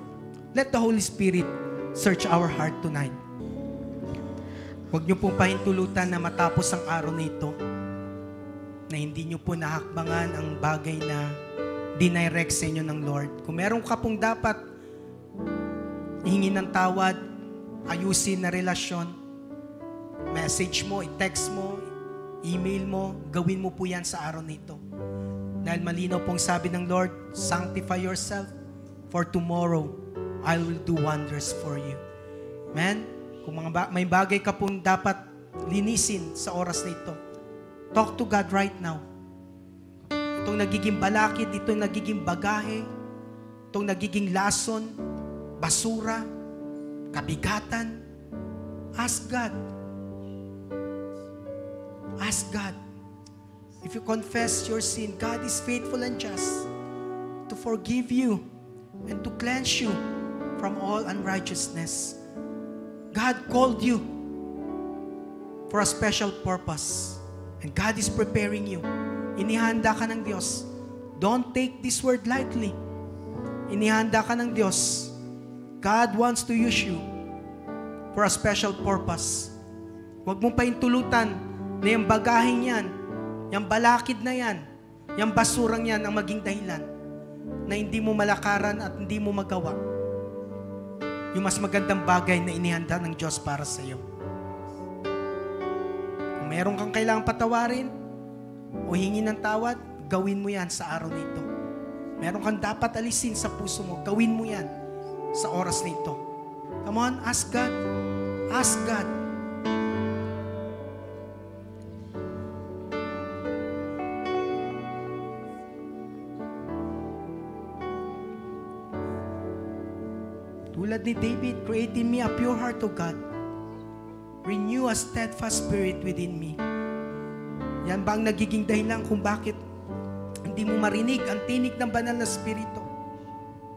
Let the Holy Spirit search our heart tonight. Huwag niyo pong pahintulutan na matapos ang araw na ito na hindi niyo po nahakbangan ang bagay na dinirect sa inyo ng Lord. Kung meron ka pong dapat hingin ng tawad, ayusin na relasyon, message mo, i-text mo, email mo, gawin mo po yan sa araw na ito. Dahil malinaw pong sabi ng Lord, sanctify yourself, for tomorrow, I will do wonders for you. Amen? Kung may bagay ka pong dapat linisin sa oras na ito, talk to God right now. Itong nagiging balakid, itong nagiging bagahe, itong nagiging lason, basura, kabigatan, ask God. Ask God. If you confess your sin, God is faithful and just to forgive you and to cleanse you from all unrighteousness. God called you for a special purpose. And God is preparing you. Inihanda ka ng Diyos. Don't take this word lightly. Inihanda ka ng Diyos. God wants to use you for a special purpose. Huwag mong paintulutan na yung bagahin yan, yung balakid na yan, yung basurang yan ang maging dahilan na hindi mo malakaran at hindi mo magawa yung mas magandang bagay na inihanda ng Diyos para sa iyo. Kung meron kang kailangang patawarin o hingin ng tawad, gawin mo yan sa araw na ito. Meron kang dapat alisin sa puso mo, gawin mo yan sa oras na ito. Come on, ask God. Ask God. Tulad ni David, create in me a pure heart, O God. Renew a steadfast spirit within me. Yan ba ang nagiging dahilan kung bakit hindi mo marinig ang tinig ng banal na spirito?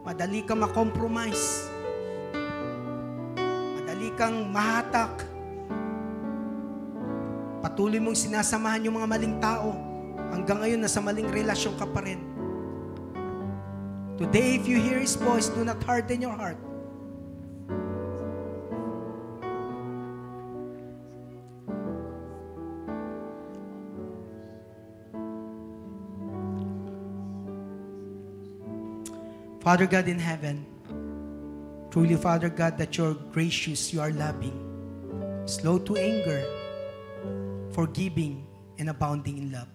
Madali kang makompromise. Madali kang mahatak. Patuloy mong sinasamahan yung mga maling tao. Hanggang ngayon, nasa maling relasyon ka pa rin. Today, if you hear His voice, do not harden your heart. Father God in heaven, truly, Father God, that you're gracious, you are loving, slow to anger, forgiving, and abounding in love.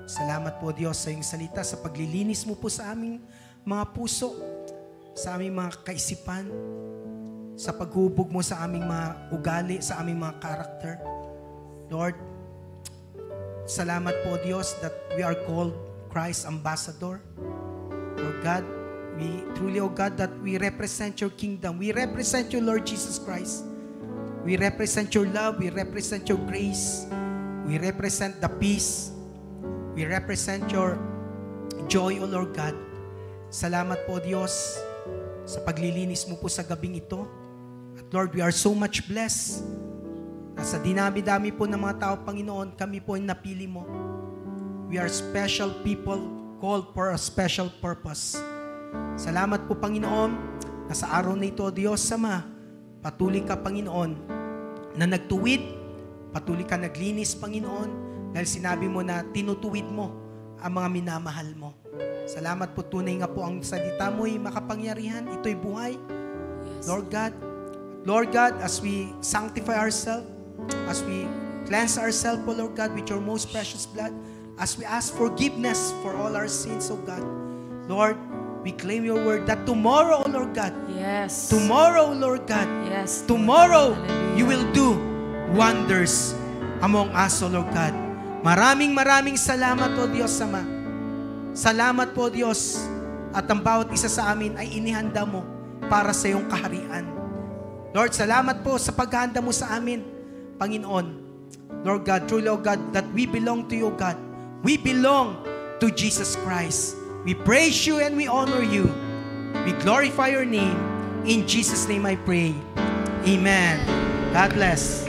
Salamat po, Diyos, sa iyong salita, sa paglilinis mo po sa aming mga puso, sa aming mga kaisipan, sa paghubog mo sa aming mga ugali, sa aming mga karakter. Lord, salamat po, Diyos, that we are called Christ's ambassador. Lord God, we truly, oh God, that we represent your kingdom. We represent you, Lord Jesus Christ. We represent your love. We represent your grace. We represent the peace. We represent your joy, O Lord God. Salamat po, Diyos, sa paglilinis mo po sa gabing ito. At Lord, we are so much blessed na sa dinami-dami po ng mga tao, Panginoon, kami po ay napili mo. We are special people called for a special purpose. Salamat po, Panginoon, na sa araw na ito, Diyos Ama, patuloy ka, Panginoon, na nagtuwid, patuloy ka naglinis, Panginoon, dahil sinabi mo na tinutuwid mo ang mga minamahal mo. Salamat po, tunay nga po ang salita mo'y makapangyarihan, ito'y buhay. Lord God, as we sanctify ourselves, as we cleanse ourselves, O Lord God, with your most precious blood, as we ask forgiveness for all our sins, O God, Lord, we claim your word that tomorrow, O Lord God, Yes. tomorrow, Lord God, Yes. tomorrow, Hallelujah. you will do wonders among us, O Lord God. Maraming salamat, O Diyos Ama. Salamat po, Diyos, at ang bawat isa sa amin ay inihanda mo para sa iyong kaharian. Lord, salamat po sa paghahanda mo sa amin, Panginoon. Lord God, truly, Lord God, that we belong to you, God. We belong to Jesus Christ. We praise you and we honor you. We glorify your name. In Jesus' name I pray. Amen. God bless.